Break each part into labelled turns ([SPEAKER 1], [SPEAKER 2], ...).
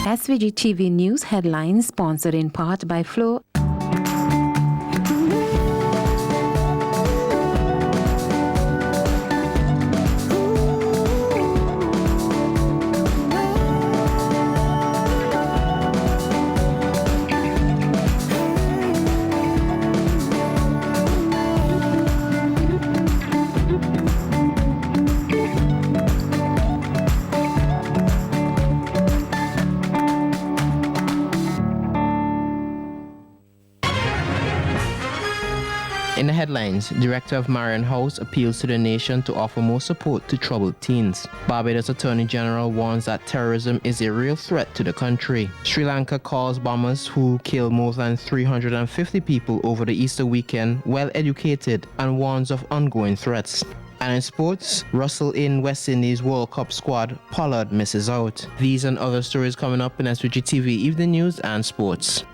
[SPEAKER 1] SVG-TV News headlines sponsored in part by Flo.
[SPEAKER 2] In the headlines, Director of Marion House appeals to the nation to offer more support to troubled teens. Barbados Attorney General warns that terrorism is a real threat to the country. Sri Lanka calls bombers who killed more than 350 people over the Easter weekend well educated and warns of ongoing threats. And in sports, Russell in West Indies World Cup squad, Pollard misses out. These and other stories coming up in SVG-TV Evening News and Sports.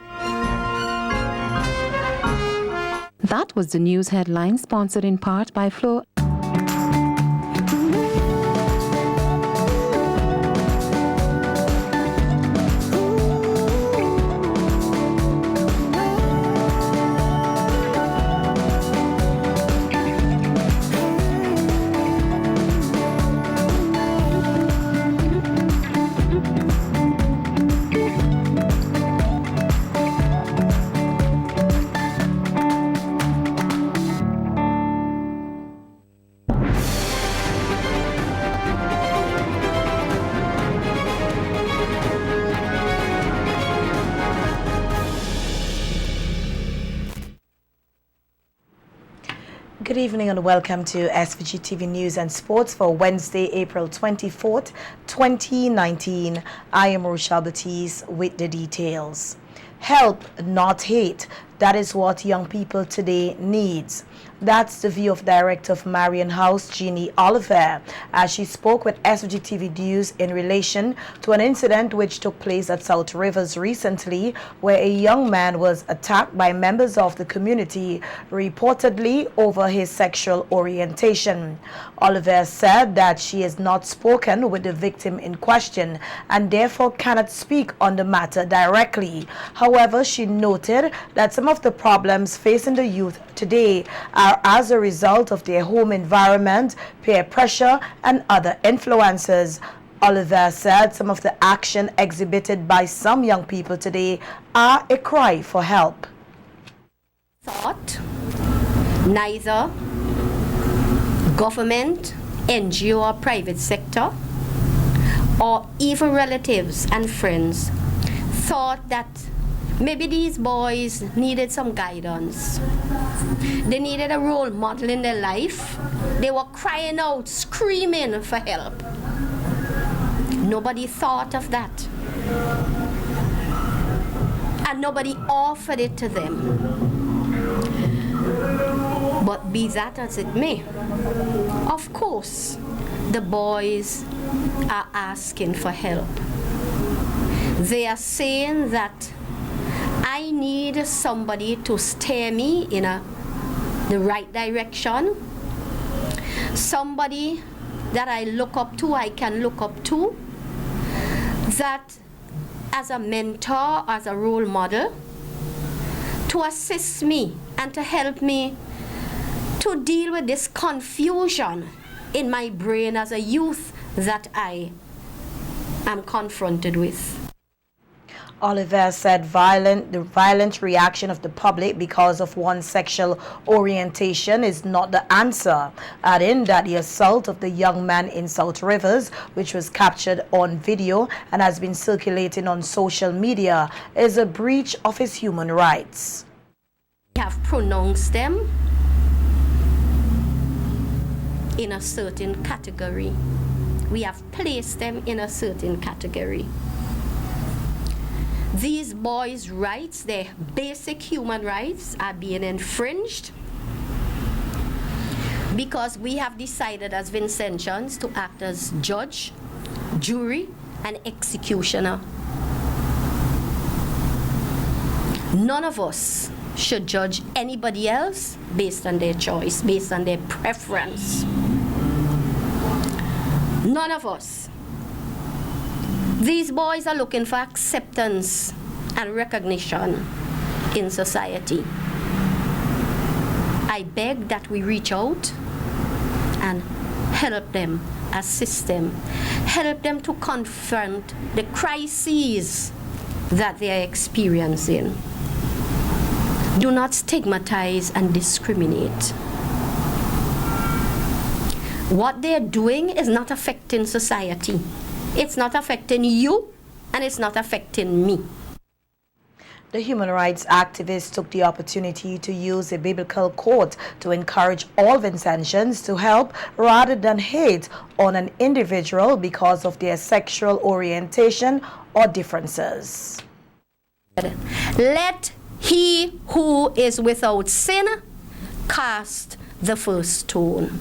[SPEAKER 1] That was the news headline sponsored in part by Flo.
[SPEAKER 3] Good evening and welcome to SVG-TV News and Sports for Wednesday, April 24th, 2019. I am Rochelle Batiste with the details. Help, not hate. That is what young people today needs. That's the view of Director of Marion House, Jeannie Oliver, as she spoke with SVG-TV News in relation to an incident which took place at South Rivers recently, where a young man was attacked by members of the community, reportedly over his sexual orientation. Oliver said that she has not spoken with the victim in question and therefore cannot speak on the matter directly. However, she noted that some of the problems facing the youth today are as a result of their home environment, peer pressure, and other influences. Oliver said some of the action exhibited by some young people today are a cry for help.
[SPEAKER 4] Thought neither government, NGO or private sector, or even relatives and friends thought that maybe these boys needed some guidance. They needed a role model in their life. They were crying out, screaming for help. Nobody thought of that. And nobody offered it to them. But be that as it may, of course, the boys are asking for help. They are saying that I need somebody to steer me in the right direction. Somebody that I look up to, I can look up to. That as a mentor, as a role model, to assist me and to help me to deal with this confusion in my brain as a youth that I am confronted with.
[SPEAKER 3] Oliver said the violent reaction of the public because of one's sexual orientation is not the answer, adding that the assault of the young man in South Rivers, which was captured on video and has been circulating on social media, is a breach of his human rights.
[SPEAKER 4] We have pronounced them in a certain category. We have placed them in a certain category. These boys' rights, their basic human rights, are being infringed because we have decided as Vincentians to act as judge, jury, and executioner. None of us should judge anybody else based on their choice, based on their preference. None of us. These boys are looking for acceptance and recognition in society. I beg that we reach out and help them, assist them, help them to confront the crises that they are experiencing. Do not stigmatize and discriminate. What they're doing is not affecting society. It's not affecting you, and it's not affecting me.
[SPEAKER 3] The human rights activists took the opportunity to use a biblical quote to encourage all Vincentians to help rather than hate on an individual because of their sexual orientation or differences.
[SPEAKER 4] Let he who is without sin cast the first stone.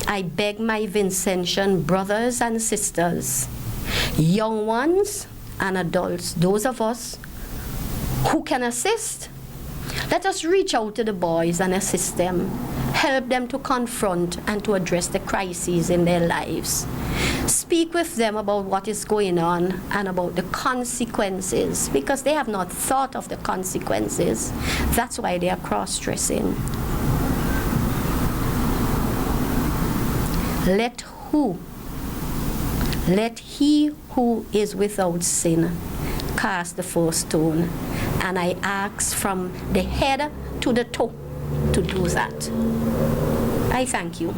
[SPEAKER 4] I beg my Vincentian brothers and sisters, young ones and adults, those of us who can assist, let us reach out to the boys and assist them, help them to confront and to address the crises in their lives. Speak with them about what is going on and about the consequences, because they have not thought of the consequences. That's why they are cross-dressing. Let he who is without sin cast the first stone. And I ask from the head to the toe to do that. I thank you.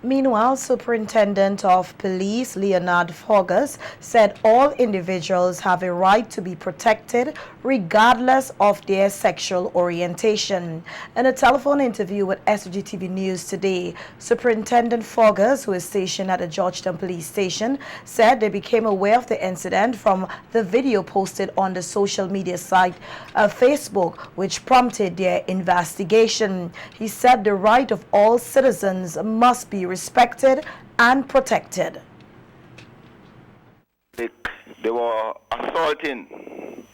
[SPEAKER 3] Meanwhile, Superintendent of Police Leonard Fogers said all individuals have a right to be protected regardless of their sexual orientation. In a telephone interview with SVG-TV News today, Superintendent Fogers, who is stationed at the Georgetown Police Station, said they became aware of the incident from the video posted on the social media site Facebook, which prompted their investigation. He said the right of all citizens must be respected and protected.
[SPEAKER 5] They were assaulting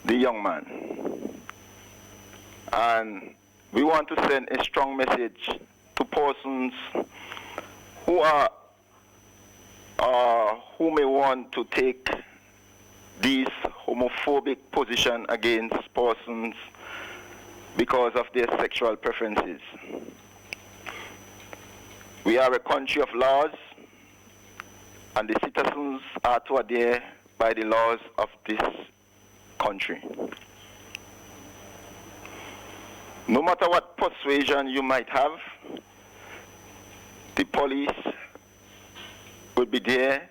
[SPEAKER 5] the young man, and we want to send a strong message to persons who may want to take this homophobic position against persons because of their sexual preferences. We are a country of laws, and the citizens are to adhere by the laws of this country. No matter what persuasion you might have, the police will be there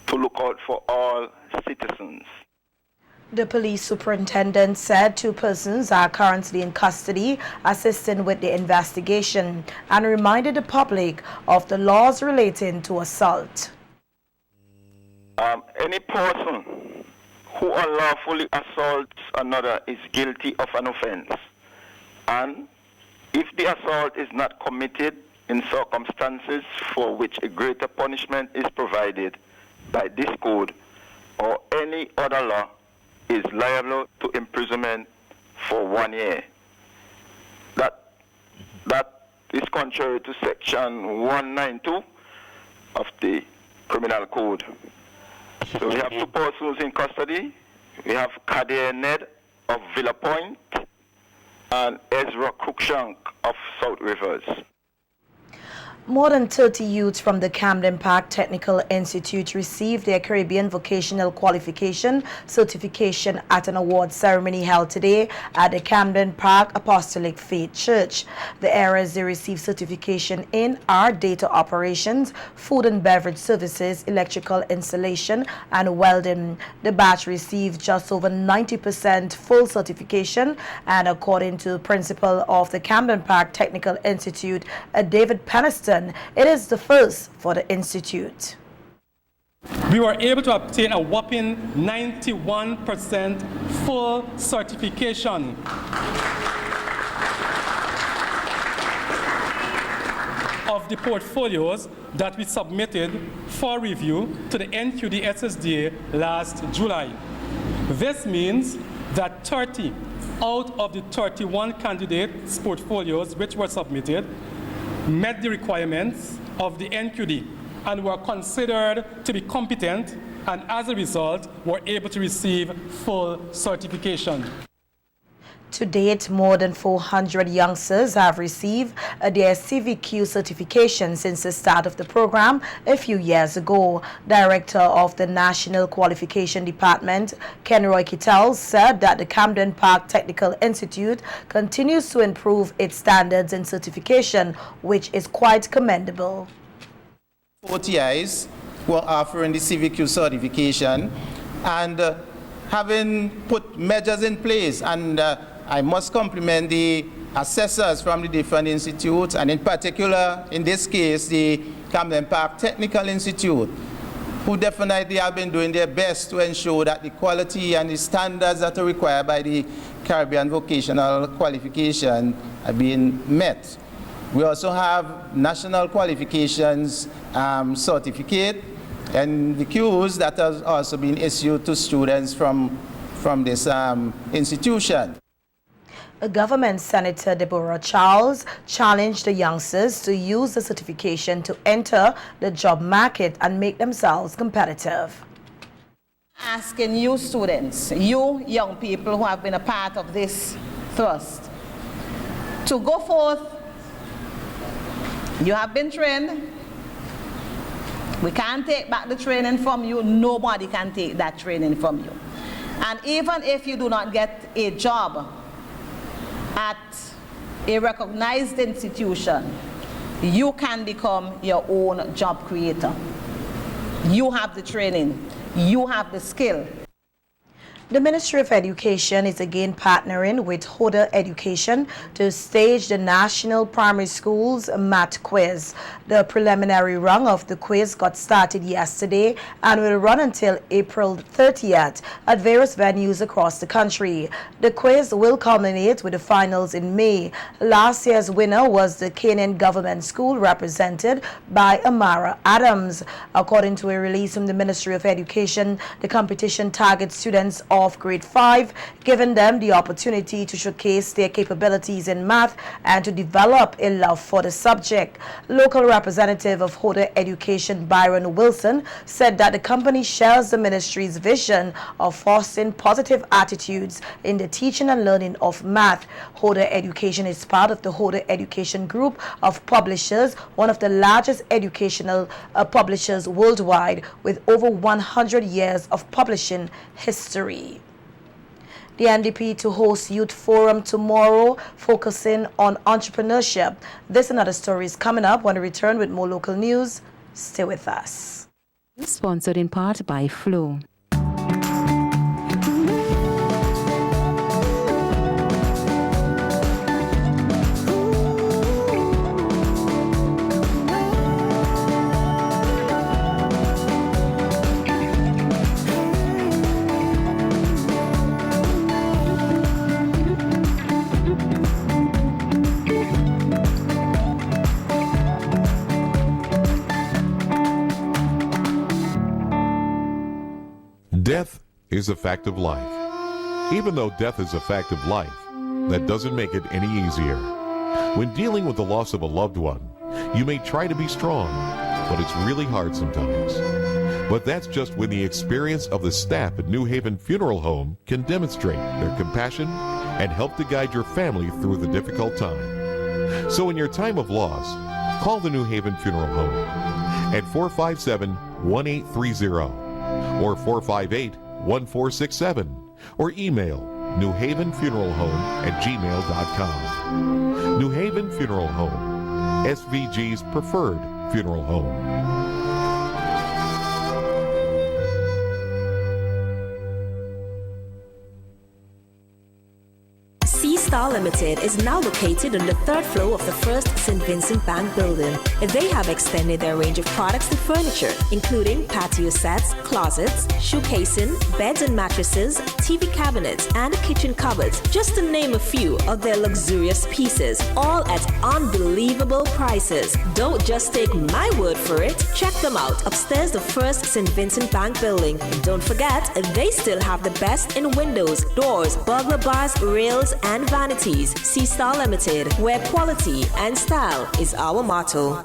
[SPEAKER 5] to look out for all citizens.
[SPEAKER 3] The police superintendent said 2 persons are currently in custody assisting with the investigation and reminded the public of the laws relating to assault.
[SPEAKER 5] Any person who unlawfully assaults another is guilty of an offense, and if the assault is not committed in circumstances for which a greater punishment is provided by this code or any other law, is liable to imprisonment for 1 year. That is contrary to section 192 of the criminal code. So we have 2 persons in custody. We have Kadir Ned of Villa Point and Ezra Cruikshank of South Rivers.
[SPEAKER 3] More than 30 youths from the Camden Park Technical Institute received their Caribbean Vocational Qualification certification at an award ceremony held today at the Camden Park Apostolic Faith Church. The areas they received certification in are data operations, food and beverage services, electrical installation, and welding. The batch received just over 90% full certification, and according to the principal of the Camden Park Technical Institute, David Peniston, it is the first for the institute.
[SPEAKER 6] We were able to obtain a whopping 91% full certification. Of the portfolios that we submitted for review to the NQD SSDA last July. This means that 30 out of the 31 candidates' portfolios which were submitted met the requirements of the NQD and were considered to be competent, and as a result, were able to receive full certification.
[SPEAKER 3] To date, more than 400 youngsters have received their SVG certification since the start of the program a few years ago. Director of the National Qualification Department, Kenroy Kittel, said that the Camden Park Technical Institute continues to improve its standards in certification, which is quite commendable.
[SPEAKER 7] OTIs who are offering the SVG certification and having put measures in place, and I must compliment the assessors from the different institutes, and in particular, in this case, the Camden Park Technical Institute, who definitely have been doing their best to ensure that the quality and the standards that are required by the Caribbean vocational qualification are being met. We also have national qualifications certificate and the Qs that has also been issued to students from this institution.
[SPEAKER 3] A government Senator Deborah Charles challenged the youngsters to use the certification to enter the job market and make themselves competitive.
[SPEAKER 8] Asking you students, you young people who have been a part of this thrust, to go forth. You have been trained. We can't take back the training from you. Nobody can take that training from you. And even if you do not get a job at a recognized institution, you can become your own job creator. You have the training, you have the skill.
[SPEAKER 3] The Ministry of Education is again partnering with Hoda Education to stage the National Primary Schools Math Quiz. The preliminary run of the quiz got started yesterday and will run until April 30th at various venues across the country. The quiz will culminate with the finals in May. Last year's winner was the Canaan Government School, represented by Amara Adams. According to a release from the Ministry of Education, the competition targets students of grade 5, giving them the opportunity to showcase their capabilities in math and to develop a love for the subject. Local representative of Hoda Education, Byron Wilson, said that the company shares the ministry's vision of fostering positive attitudes in the teaching and learning of math. Hoda Education is part of the Hoda Education Group of publishers, one of the largest educational publishers worldwide, with over 100 years of publishing history. The NDP to host Youth Forum tomorrow, focusing on entrepreneurship. This and other stories coming up when we return with more local news. Stay with us.
[SPEAKER 1] Sponsored in part by Flow.
[SPEAKER 9] Death is a fact of life. Even though death is a fact of life, that doesn't make it any easier. When dealing with the loss of a loved one, you may try to be strong, but it's really hard sometimes. But that's just when the experience of the staff at New Haven Funeral Home can demonstrate their compassion and help to guide your family through the difficult time. So in your time of loss, call the New Haven Funeral Home at 457-1830 or 458-1467, or email newhavenfuneralhome@gmail.com. New Haven Funeral Home, SVG's preferred funeral home.
[SPEAKER 10] Star Limited is now located on the third floor of the first St. Vincent Bank building. They have extended their range of products to furniture, including patio sets, closets, shoe casing, beds and mattresses, TV cabinets, and kitchen cupboards, just to name a few of their luxurious pieces, all at unbelievable prices. Don't just take my word for it. Check them out upstairs the first St. Vincent Bank building. Don't forget, they still have the best in windows, doors, burglar bars, rails, and vanities. Star Limited, where quality and style is our motto.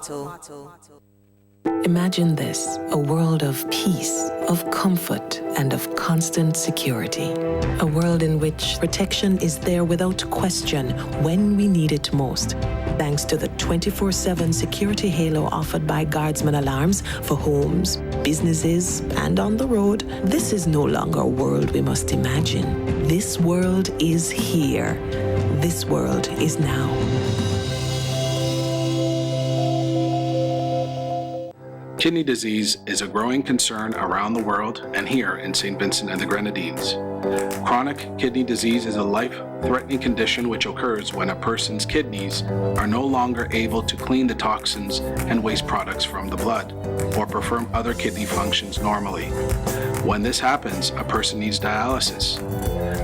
[SPEAKER 11] Imagine this, a world of peace, of comfort, and of constant security. A world in which protection is there without question when we need it most. Thanks to the 24/7 security halo offered by Guardsman Alarms for homes, businesses, and on the road, this is no longer a world we must imagine. This world is here. This world is now.
[SPEAKER 12] Kidney disease is a growing concern around the world and here in St. Vincent and the Grenadines. Chronic kidney disease is a life-threatening condition which occurs when a person's kidneys are no longer able to clean the toxins and waste products from the blood or perform other kidney functions normally. When this happens, a person needs dialysis.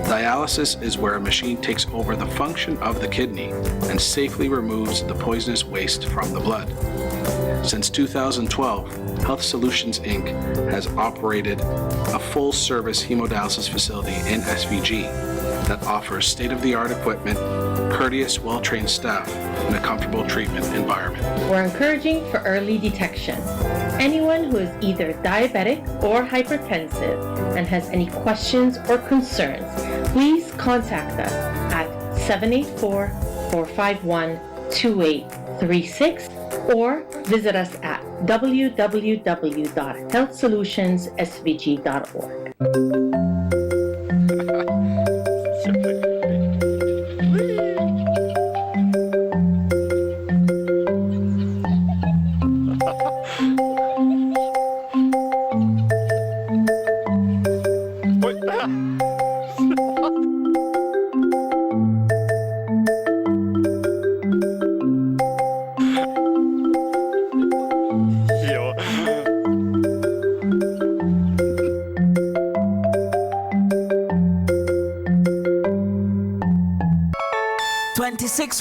[SPEAKER 12] Dialysis is where a machine takes over the function of the kidney and safely removes the poisonous waste from the blood. Since 2012, Health Solutions Inc. has operated a full-service hemodialysis facility in SVG that offers state-of-the-art equipment, courteous, well-trained staff, and a comfortable treatment environment.
[SPEAKER 13] We're encouraging for early detection. Anyone who is either diabetic or hypertensive and has any questions or concerns, please contact us at 784-451-2836 or visit us at www.healthsolutionssvg.org.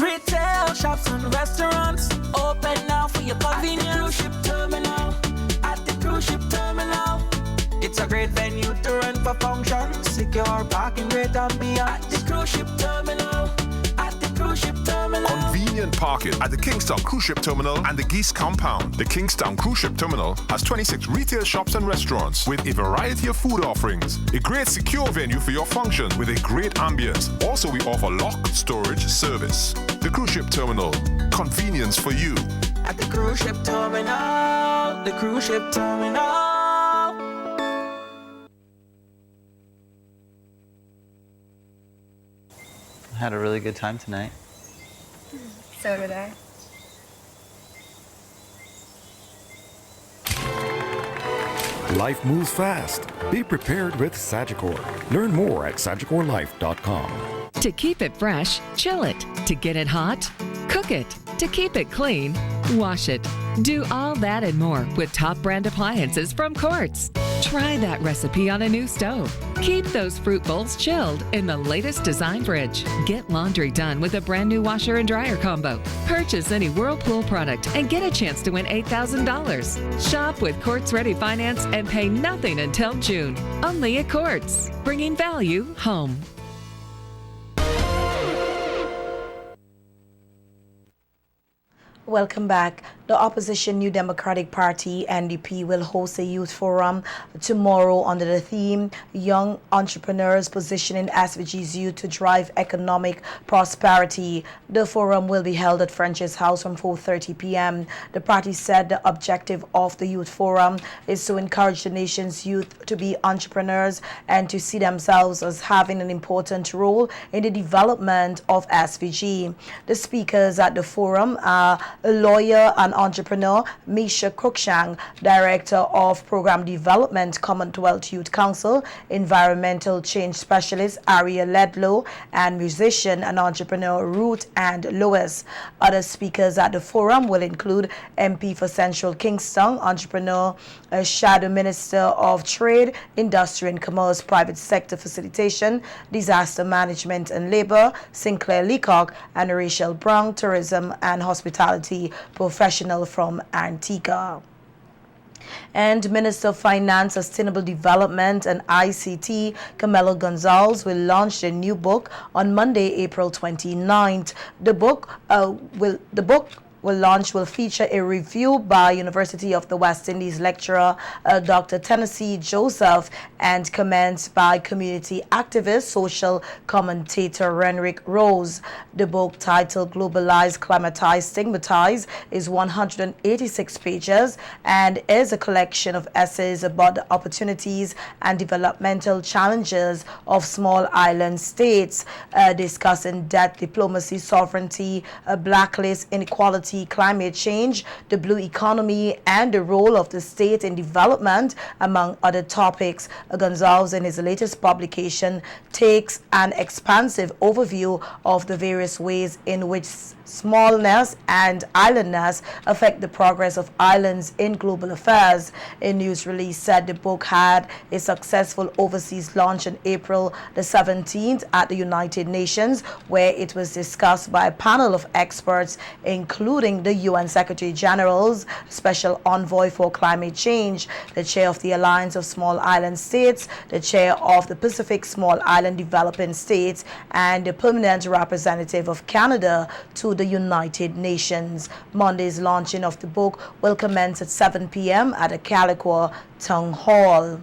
[SPEAKER 14] Retail shops and restaurants open now for your convenience. At the cruise ship terminal. At the cruise ship terminal. It's a great venue to run for functions. Secure parking, great ambiance. At the cruise ship terminal. At the cruise ship terminal.
[SPEAKER 15] Convenient parking at the Kingstown Cruise Ship Terminal and the Geese Compound. The Kingstown Cruise Ship Terminal has 26 retail shops and restaurants with a variety of food offerings. A great secure venue for your function with a great ambience. Also, we offer lock storage service. The Cruise Ship Terminal. Convenience for you.
[SPEAKER 14] At the cruise ship terminal. The cruise ship terminal.
[SPEAKER 16] I had a really good time tonight.
[SPEAKER 17] So did I.
[SPEAKER 18] Life moves fast. Be prepared with Sagicor. Learn more at sagicorlife.com.
[SPEAKER 19] To keep it fresh, chill it. To get it hot, cook it. To keep it clean, wash it. Do all that and more with top brand appliances from Quartz. Try that recipe on a new stove. Keep those fruit bowls chilled in the latest design fridge. Get laundry done with a brand new washer and dryer combo. Purchase any Whirlpool product and get a chance to win $8,000. Shop with Quartz Ready Finance and pay nothing until June. Only at Quartz, bringing value home.
[SPEAKER 3] Welcome back. The opposition New Democratic Party, NDP, will host a youth forum tomorrow under the theme Young Entrepreneurs Positioning SVG's Youth to Drive Economic Prosperity. The forum will be held at French's House from 4:30 p.m. The party said the objective of the youth forum is to encourage the nation's youth to be entrepreneurs and to see themselves as having an important role in the development of SVG. The speakers at the forum are a lawyer and entrepreneur, Misha Cruikshank, Director of Program Development, Commonwealth Youth Council, Environmental Change Specialist, Aria Ledlow, and musician and entrepreneur, Ruth and Lewis. Other speakers at the forum will include MP for Central Kingston, entrepreneur, Shadow Minister of Trade, Industry and Commerce, Private Sector Facilitation, Disaster Management and Labor, Sinclair Leacock, and Rachel Brown, Tourism and Hospitality Professional from Antigua. And Minister of Finance, Sustainable Development and ICT, Camilo Gonzalez, will launch a new book on Monday, April 29th. The book will feature a review by University of the West Indies lecturer Dr. Tennessee Joseph and comments by community activist, social commentator Renrick Rose. The book, titled Globalized, Climatized, Stigmatized, is 186 pages and is a collection of essays about the opportunities and developmental challenges of small island states, discussing debt, diplomacy, sovereignty, blacklist, inequality, climate change, the blue economy, and the role of the state in development, among other topics. Gonzalez, in his latest publication, takes an expansive overview of the various ways in which smallness and islandness affect the progress of islands in global affairs. A news release said the book had a successful overseas launch on April the 17th at the United Nations, where it was discussed by a panel of experts, including the UN Secretary General's Special Envoy for Climate Change, the chair of the Alliance of Small Island States, the chair of the Pacific Small Island Developing States, and the permanent representative of Canada to the United Nations. Monday's launching of the book will commence at 7 p.m. at the Calico Town Hall.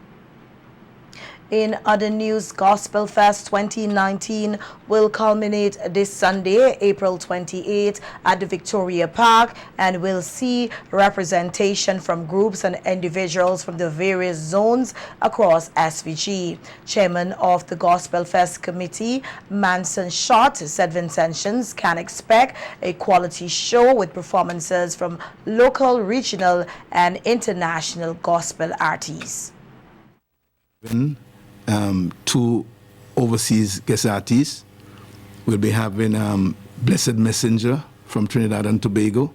[SPEAKER 3] In other news, Gospel Fest 2019 will culminate this Sunday, April 28, at the Victoria Park, and will see representation from groups and individuals from the various zones across SVG. Chairman of the Gospel Fest Committee, Manson Short, said Vincentians can expect a quality show with performances from local, regional, and international gospel artists.
[SPEAKER 20] Two overseas guest artists. We'll be having Blessed Messenger from Trinidad and Tobago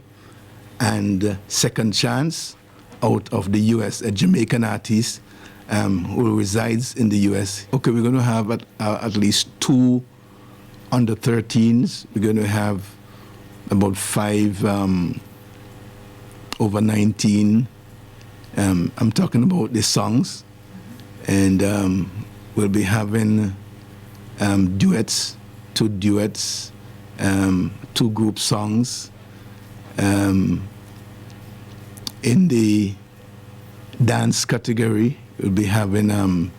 [SPEAKER 20] and Second Chance out of the U.S., a Jamaican artist who resides in the U.S. Okay, we're going to have at least 2 under 13s. We're going to have about 5 over 19. I'm talking about the songs. And we'll be having duets, 2 duets, 2 group songs. In the dance category, we'll be having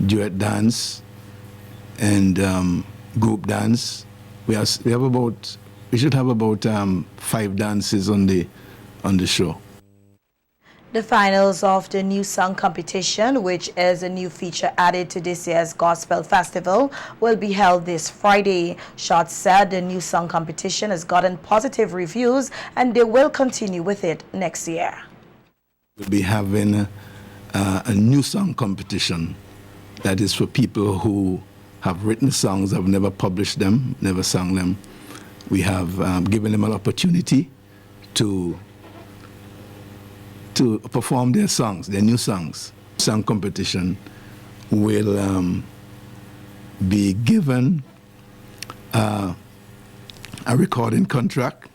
[SPEAKER 20] duet dance and group dance. We should have about 5 dances on the show.
[SPEAKER 3] The finals of the New Song Competition, which is a new feature added to this year's Gospel Festival, will be held this Friday. Short said the New Song Competition has gotten positive reviews and they will continue with it next year.
[SPEAKER 20] We'll be having a new song competition that is for people who have written songs, have never published them, never sung them. We have given them an opportunity to perform their songs, their new songs. Song competition will be given a recording contract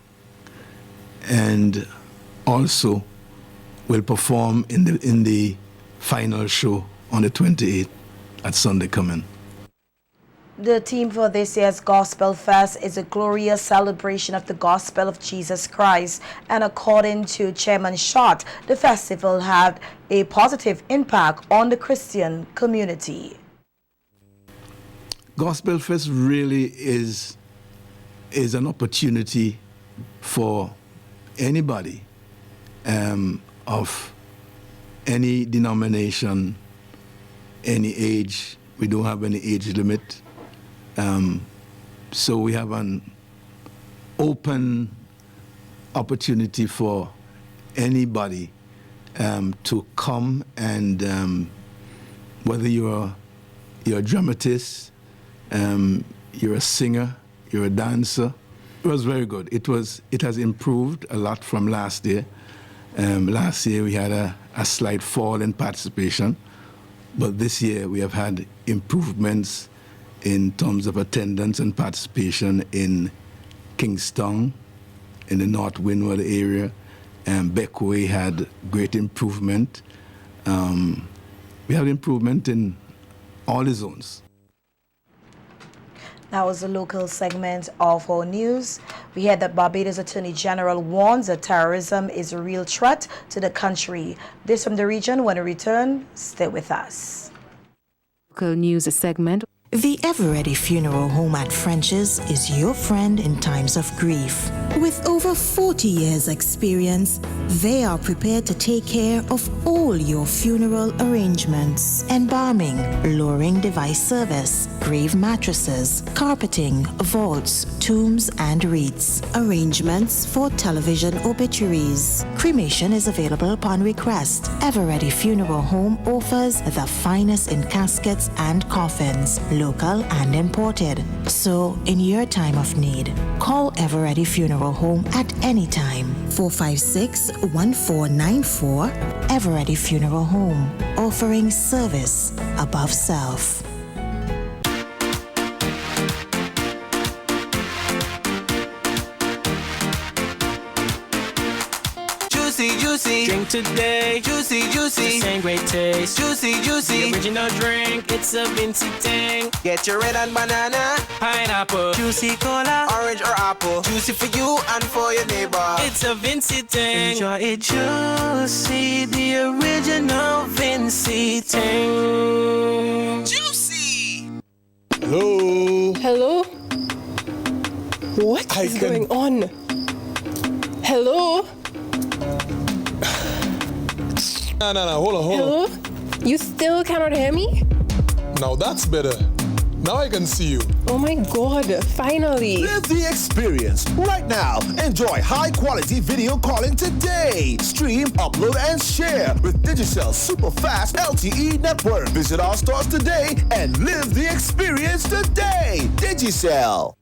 [SPEAKER 20] and also will perform in the final show on the 28th at Sunday coming.
[SPEAKER 3] The theme for this year's Gospel Fest is a glorious celebration of the gospel of Jesus Christ, and according to Chairman Short, the festival had a positive impact on the Christian community.
[SPEAKER 20] Gospel Fest really is an opportunity for anybody of any denomination, any age. We don't have any age limit. So we have an open opportunity for anybody to come and whether you're a dramatist, you're a singer, you're a dancer. It was very good. It has improved a lot from last year. Last year we had a slight fall in participation, but this year we have had improvements in terms of attendance and participation in Kingston, in the North Windward area, and Beckway had great improvement. We have improvement in all the zones.
[SPEAKER 3] That was the local segment of our news. We heard that Barbados Attorney General warns that terrorism is a real threat to the country. This from the region. When we return, stay with us.
[SPEAKER 1] Local news segment.
[SPEAKER 21] The Everready Funeral Home at French's is your friend in times of grief. With over 40 years' experience, they are prepared to take care of all your funeral arrangements. Embalming, lowering device service, grave mattresses, carpeting, vaults, tombs and wreaths. Arrangements for television obituaries. Cremation is available upon request. Everready Funeral Home offers the finest in caskets and coffins, local and imported. So, in your time of need, call Everready Funeral Home at any time. 456-1494. Everready Funeral Home, offering service above self.
[SPEAKER 14] Juicy, drink today. Juicy, the same great taste. Juicy, the original drink. It's a Vinci thing. Get your red and banana, pineapple, juicy cola, orange or apple. Juicy for you and for your neighbor. It's a Vinci thing. Enjoy it juicy, the original Vinci thing. Juicy.
[SPEAKER 22] Hello. What is going on? Hello.
[SPEAKER 23] No, hold on.
[SPEAKER 22] Hello? You still cannot hear me?
[SPEAKER 23] Now that's better. Now I can see you.
[SPEAKER 22] Oh my God, finally.
[SPEAKER 24] Live the experience right now. Enjoy high quality video calling today. Stream, upload, and share with Digicel super fast LTE network. Visit our stores today and live the experience today. Digicel.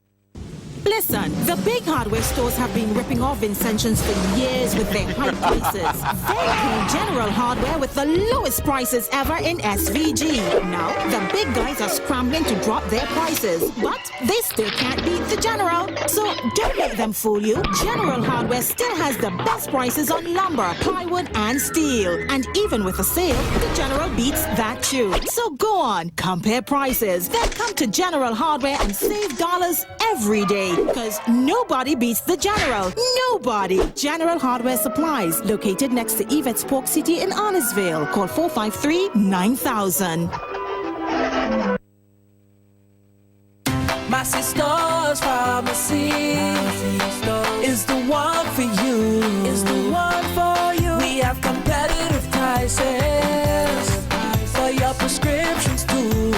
[SPEAKER 25] Listen, the big hardware stores have been ripping off Vincentians for years with their high prices. They came General Hardware with the lowest prices ever in SVG. Now, the big guys are scrambling to drop their prices, but they still can't beat the General. So don't let them fool you. General Hardware still has the best prices on lumber, plywood, and steel. And even with a sale, the General beats that too. So go on, compare prices. Then come to General Hardware and save dollars every day. Because nobody beats the General. Nobody. General Hardware Supplies, located next to Yvette's Pork City in Arnesville. Call 453-9000.
[SPEAKER 14] Massey Stores Pharmacy is the one for you. Is the one for you. We have competitive prices for your prescriptions too.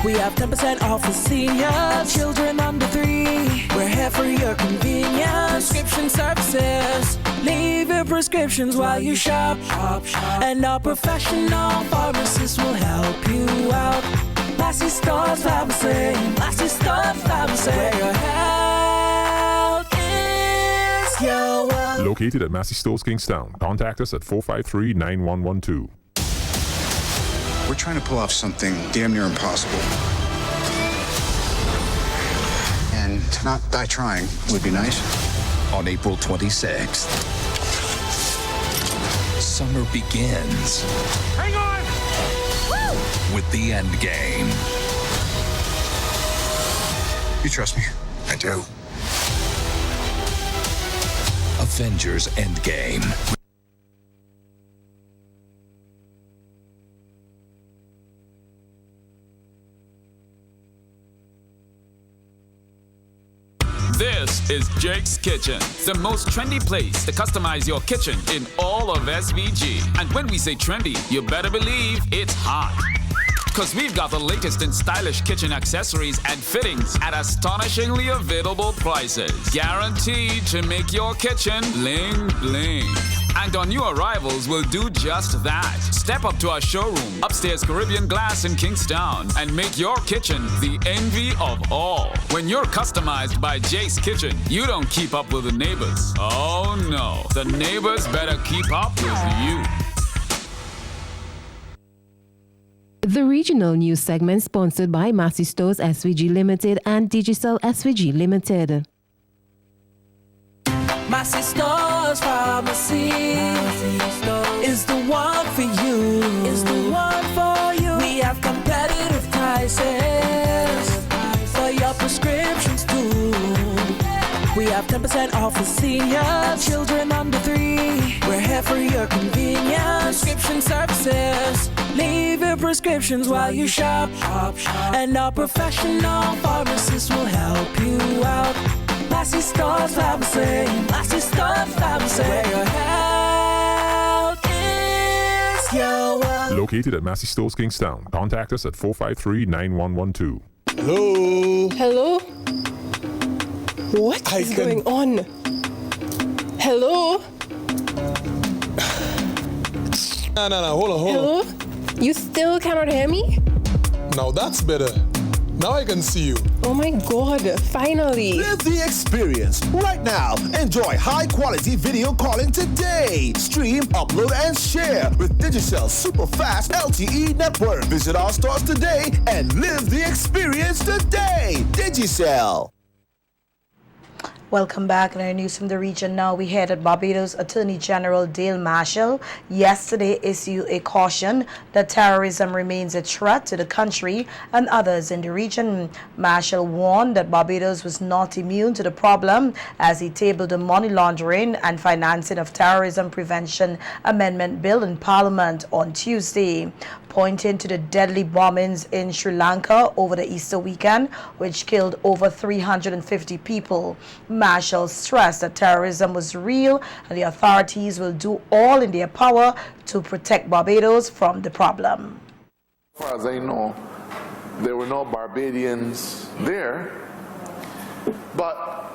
[SPEAKER 14] We have 10% off for seniors, children under 3. We're here for your convenience. Prescription services. Leave your prescriptions while you shop. And our professional pharmacists will help you out. Massey Stores Pharmacy. Massey Stores Pharmacy. Where your health is your wealth.
[SPEAKER 15] Located at Massey Stores, Kingstown. Contact us at 453-9112.
[SPEAKER 26] We're trying to pull off something damn near impossible. And to not die trying would be nice.
[SPEAKER 27] On April 26th, summer begins.
[SPEAKER 14] Hang on!
[SPEAKER 27] Woo! With the end game.
[SPEAKER 26] You trust me?
[SPEAKER 27] I do. Avengers Endgame.
[SPEAKER 28] This is Jake's Kitchen, the most trendy place to customize your kitchen in all of SVG. And when we say trendy, you better believe it's hot. Cause we've got the latest in stylish kitchen accessories and fittings at astonishingly available prices. Guaranteed to make your kitchen bling bling. And our new arrivals will do just that. Step up to our showroom, upstairs Caribbean Glass in Kingstown, and make your kitchen the envy of all. When you're customized by Jake's Kitchen, you don't keep up with the neighbors. Oh no, the neighbors better keep up with you.
[SPEAKER 1] The regional news segment sponsored by Massey Stores SVG Limited and Digicel SVG Limited.
[SPEAKER 14] Massey Stores Pharmacy is the one for you. Is the one for you. We have competitive prices for 50% off for seniors, children under 3. We're here for your convenience. Prescription services. Leave your prescriptions while you shop. And our professional pharmacists will help you out. Massey Stores Pharmacy. Massey Stores Pharmacy. Where your health is your wealth.
[SPEAKER 15] Located at Massey Stores, Kingstown. Contact us at 453-9112.
[SPEAKER 23] Hello?
[SPEAKER 22] Hello? What is going on? Hello?
[SPEAKER 23] No, hold on.
[SPEAKER 22] Hello? You still cannot hear me?
[SPEAKER 23] Now that's better. Now I can see you.
[SPEAKER 22] Oh my god, finally.
[SPEAKER 24] Live the experience right now. Enjoy high quality video calling today. Stream, upload, and share with Digicel super fast LTE network. Visit our stores today and live the experience today. Digicel.
[SPEAKER 3] Welcome back. In our news from the region now, we heard that Barbados Attorney General Dale Marshall yesterday issued a caution that terrorism remains a threat to the country and others in the region. Marshall warned that Barbados was not immune to the problem as he tabled the Money Laundering and Financing of Terrorism Prevention Amendment Bill in Parliament on Tuesday, pointing to the deadly bombings in Sri Lanka over the Easter weekend, which killed over 350 people. Marshall stressed that terrorism was real and the authorities will do all in their power to protect Barbados from the problem.
[SPEAKER 2] As far as I know, there were no Barbadians there, but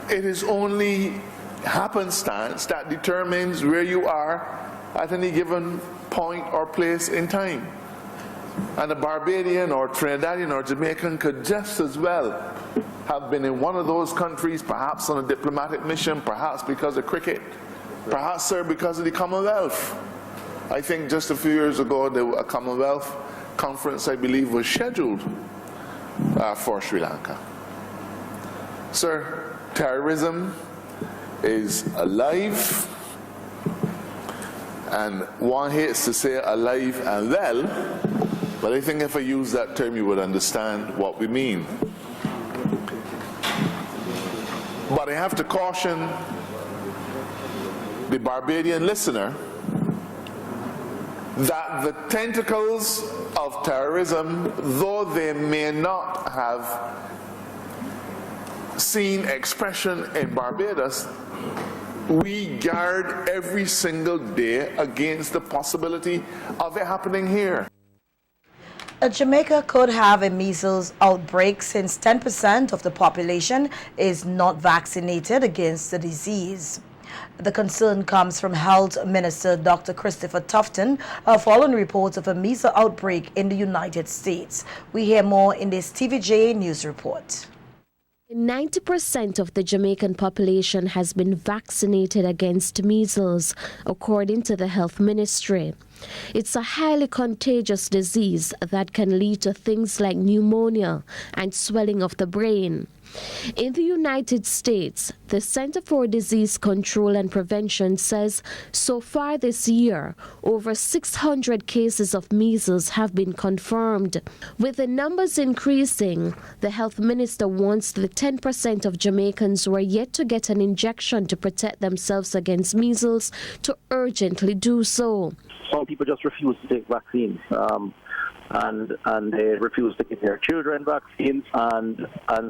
[SPEAKER 2] it is only happenstance that determines where you are at any given point or place in time. And a Barbadian or Trinidadian or Jamaican could just as well have been in one of those countries, perhaps on a diplomatic mission, perhaps because of cricket, perhaps, sir, because of the Commonwealth. I think just a few years ago, a Commonwealth conference, I believe, was scheduled for Sri Lanka. Sir, terrorism is alive, and one hates to say alive and well, but I think if I use that term, you would understand what we mean. But I have to caution the Barbadian listener that the tentacles of terrorism, though they may not have seen expression in Barbados, we guard every single day against the possibility of it happening here.
[SPEAKER 3] Jamaica could have a measles outbreak since 10% of the population is not vaccinated against the disease. The concern comes from Health Minister Dr. Christopher Tufton following reports of a measles outbreak in the United States. We hear more in this TVJ News report.
[SPEAKER 4] 90% of the Jamaican population has been vaccinated against measles, according to the Health Ministry. It's a highly contagious disease that can lead to things like pneumonia and swelling of the brain. In the United States, the Center for Disease Control and Prevention says so far this year, over 600 cases of measles have been confirmed. With the numbers increasing, the health minister wants the 10% of Jamaicans who are yet to get an injection to protect themselves against measles to urgently do so.
[SPEAKER 5] Some people just refuse to take vaccines. And they refuse to give their children vaccines, and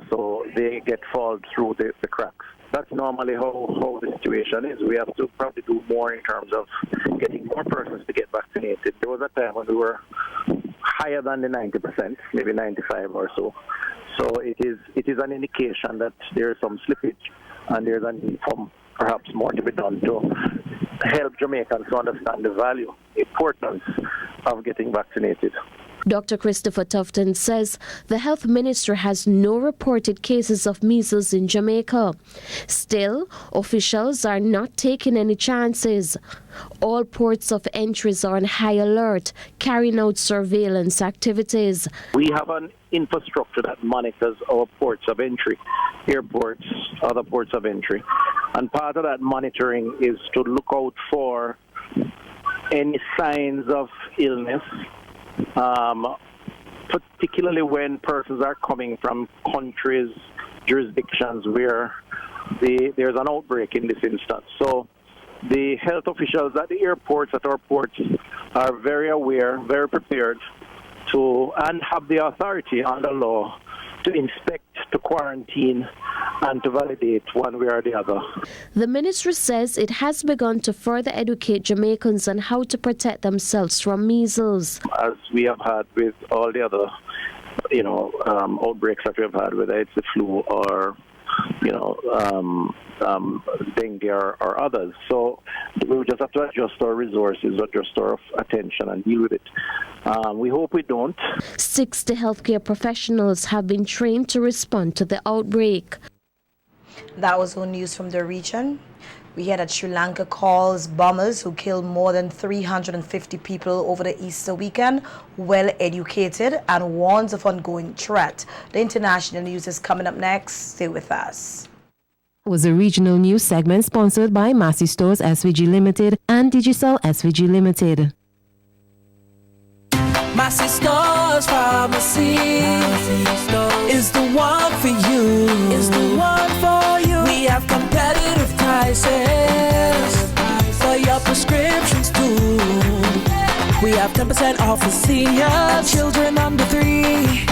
[SPEAKER 5] so they get fall through the cracks. That's normally how the situation is. We have to probably do more in terms of getting more persons to get vaccinated. There was a time when we were higher than the 90%, maybe 95 or so. So it is an indication that there is some slippage, and there's a need for perhaps more to be done to help Jamaicans to understand the value, importance of getting vaccinated.
[SPEAKER 4] Dr. Christopher Tufton says the health ministry has no reported cases of measles in Jamaica. Still, officials are not taking any chances. All ports of entries are on high alert, carrying out surveillance activities.
[SPEAKER 5] We have an infrastructure that monitors our ports of entry, airports, other ports of entry. And part of that monitoring is to look out for any signs of illness, particularly when persons are coming from countries, jurisdictions where there's an outbreak in this instance. So the health officials at the airports, at our ports, are very aware, very prepared to, and have the authority under law to inspect, to quarantine, and to validate one way or the other.
[SPEAKER 4] The ministry says it has begun to further educate Jamaicans on how to protect themselves from measles.
[SPEAKER 5] As we have had with all the other, outbreaks that we have had, whether it's the flu or, dengue or others. So we just have to adjust our resources, adjust our attention, and deal with it. We hope we don't.
[SPEAKER 4] 60 healthcare professionals have been trained to respond to the outbreak.
[SPEAKER 3] That was all news from the region. We hear that Sri Lanka calls bombers who killed more than 350 people over the Easter weekend well educated and warns of ongoing threat. The international news is coming up next. Stay with us.
[SPEAKER 1] Was a regional news segment sponsored by Massey Stores SVG Limited and Digicel SVG Limited.
[SPEAKER 14] Massey Stores Pharmacy is the one for you. Is the one for you. We have competitive prices for your prescriptions too. We have 10% off for seniors, children under 3.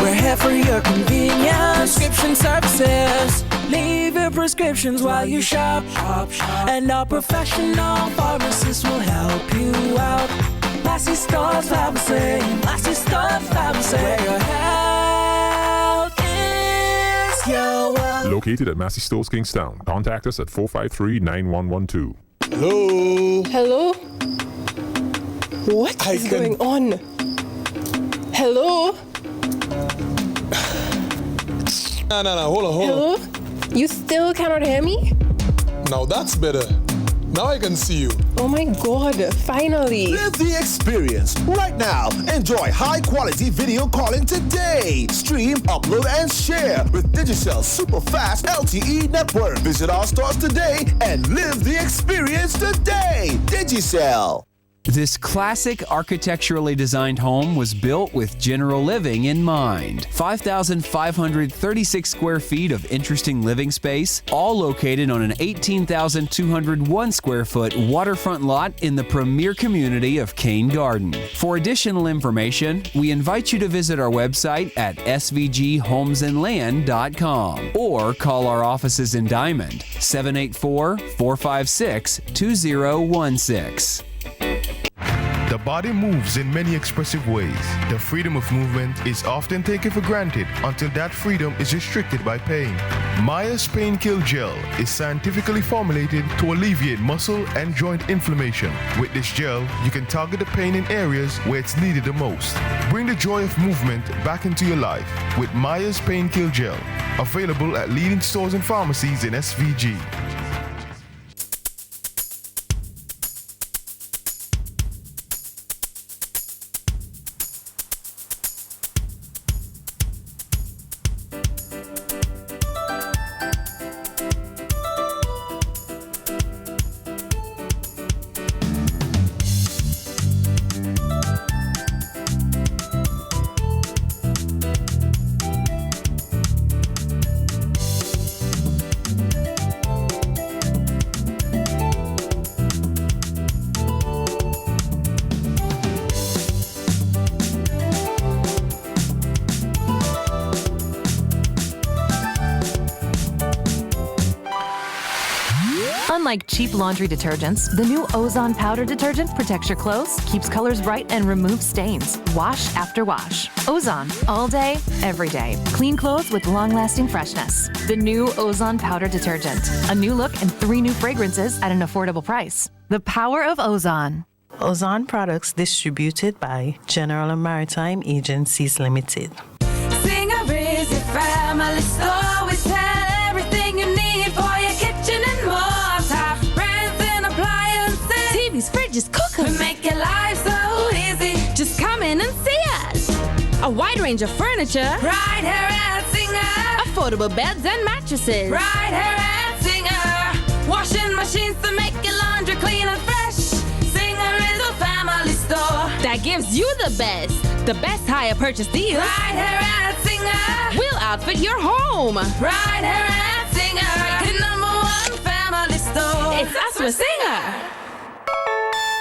[SPEAKER 14] We're here for your convenience. Prescription services. Leave your prescriptions while you shop. And our professional pharmacists will help you out. Massey Stores Pharmacy. Massey Stores Pharmacy. Where your health is your wealth.
[SPEAKER 15] Located at Massey Stores, Kingstown. Contact us at 453-9112.
[SPEAKER 23] Hello?
[SPEAKER 22] Hello? What is going on? Hello?
[SPEAKER 23] No, hold on.
[SPEAKER 22] Hello? You still cannot hear me?
[SPEAKER 23] Now that's better. Now I can see you.
[SPEAKER 22] Oh my God, finally.
[SPEAKER 24] Live the experience right now. Enjoy high quality video calling today. Stream, upload, and share with Digicel super fast LTE network. Visit our stores today and live the experience today. Digicel.
[SPEAKER 6] This classic architecturally designed home was built with general living in mind. 5,536 square feet of interesting living space, all located on an 18,201 square foot waterfront lot in the premier community of Cane Garden. For additional information, we invite you to visit our website at svghomesandland.com or call our offices in Diamond, 784-456-2016.
[SPEAKER 7] The body moves in many expressive ways. The freedom of movement is often taken for granted until that freedom is restricted by pain. Myers Pain Kill Gel is scientifically formulated to alleviate muscle and joint inflammation. With this gel, you can target the pain in areas where it's needed the most. Bring the joy of movement back into your life with Myers Pain Kill Gel. Available at leading stores and pharmacies in SVG.
[SPEAKER 8] Unlike cheap laundry detergents, the new Ozone powder detergent protects your clothes, keeps colors bright, and removes stains. Wash after wash. Ozone, all day, every day. Clean clothes with long-lasting freshness. The new Ozone powder detergent. A new look and 3 new fragrances at an affordable price. The power of Ozone.
[SPEAKER 9] Ozone products distributed by General and Maritime Agencies Limited.
[SPEAKER 14] Singer is your family store. We sell everything you need for your kitchen and more. Top brands and appliances. TVs, fridges, cookers. We make your life so easy. Just come in and see us. A wide range of furniture. Right here at Singer. Affordable beds and mattresses. Right here at Singer. Washing machines to make your laundry clean and fresh. Singer is a family store that gives you the best hire purchase deals. Right here at Singer. We'll outfit your home. Right here at Singer. The #1 family store.
[SPEAKER 25] It's us, we singer.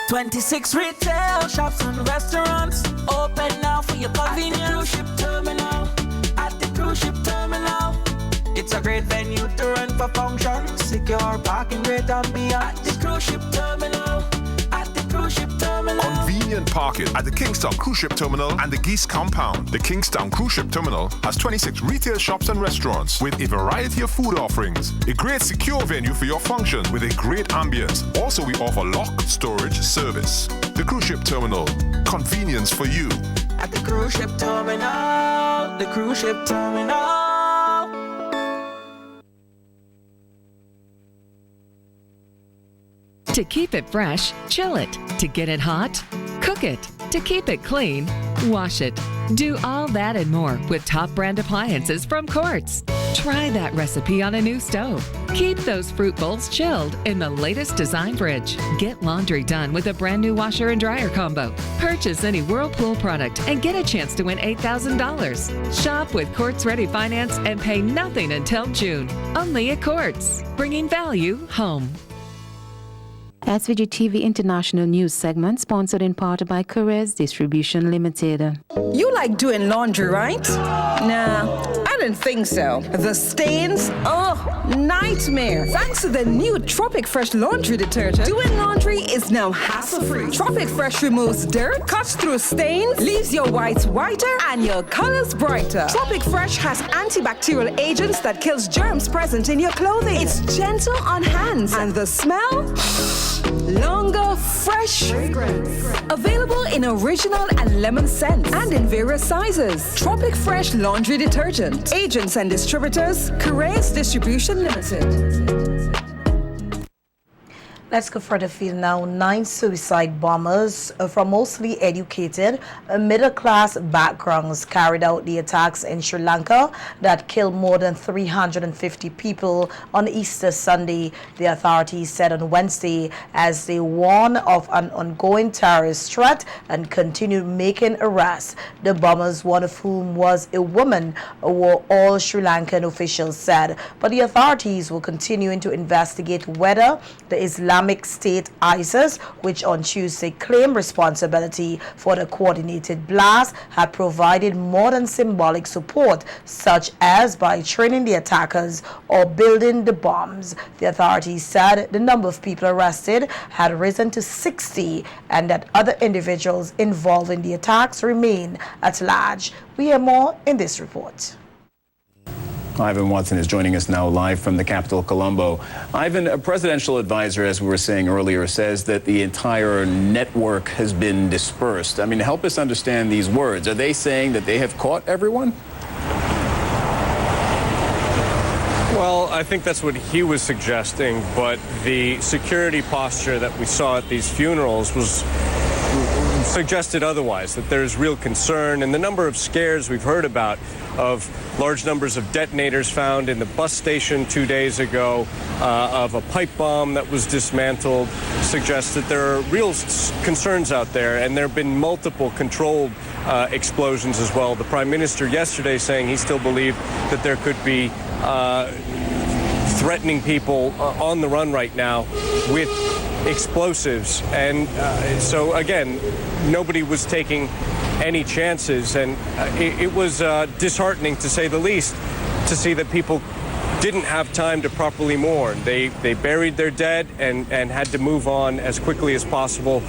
[SPEAKER 14] 26 retail shops and restaurants open now for your convenience. Cruise ship terminal. At the cruise ship terminal. It's a great venue to rent for functions. Secure parking, great and beyond. At the cruise ship terminal. At the cruise ship terminal.
[SPEAKER 15] Convenient parking at the Kingstown Cruise Ship Terminal and the Geese Compound. The Kingstown Cruise Ship Terminal has 26 retail shops and restaurants with a variety of food offerings. A great secure venue for your function with a great ambience. Also, we offer lock storage service. The Cruise Ship Terminal. Convenience for you.
[SPEAKER 14] At the cruise ship terminal. The cruise ship terminal.
[SPEAKER 10] To keep it fresh, chill it. To get it hot, cook it. To keep it clean, wash it. Do all that and more with top brand appliances from Quartz. Try that recipe on a new stove. Keep those fruit bowls chilled in the latest design fridge. Get laundry done with a brand new washer and dryer combo. Purchase any Whirlpool product and get a chance to win $8,000. Shop with Quartz Ready Finance and pay nothing until June. Only at Quartz, bringing value home.
[SPEAKER 1] SVG-TV International News segment sponsored in part by Carrez Distribution Limited.
[SPEAKER 11] You like doing laundry, right? Nah, I didn't think so. The stains? Oh, nightmare. Thanks to the new Tropic Fresh laundry detergent, doing laundry is now hassle-free. Tropic Fresh removes dirt, cuts through stains, leaves your whites whiter, and your colors brighter. Tropic Fresh has antibacterial agents that kills germs present in your clothing. It's gentle on hands, and the smell? Longer, fresh fragrance. Available in original and lemon scents and in various sizes. Tropic Fresh laundry detergent. Agents and distributors, Carrez Distribution Limited.
[SPEAKER 3] Let's go further afield now. 9 suicide bombers from mostly educated, middle-class backgrounds carried out the attacks in Sri Lanka that killed more than 350 people on Easter Sunday, the authorities said on Wednesday, as they warn of an ongoing terrorist threat and continued making arrests. The bombers, one of whom was a woman, were all Sri Lankan officials said, but the authorities will continue to investigate whether the Islamic State ISIS, which on Tuesday claimed responsibility for the coordinated blast, had provided more than symbolic support, such as by training the attackers or building the bombs. The authorities said the number of people arrested had risen to 60 and that other individuals involved in the attacks remain at large. We hear more in this report.
[SPEAKER 12] Ivan Watson is joining us now live from the capital, Colombo. Ivan, a presidential advisor, as we were saying earlier, says that the entire network has been dispersed. I mean, help us understand these words. Are they saying that they have caught everyone?
[SPEAKER 13] Well, I think that's what he was suggesting, but the security posture that we saw at these funerals was suggested otherwise, that there's real concern, and the number of scares we've heard about of large numbers of detonators found in the bus station 2 days ago, of a pipe bomb that was dismantled, suggests that there are real concerns out there, and there have been multiple controlled explosions as well. The Prime Minister yesterday saying he still believed that there could be threatening people on the run right now with explosives, and so again, nobody was taking any chances, and it was disheartening, to say the least, to see that people didn't have time to properly mourn. They buried their dead and had to move on as quickly as possible,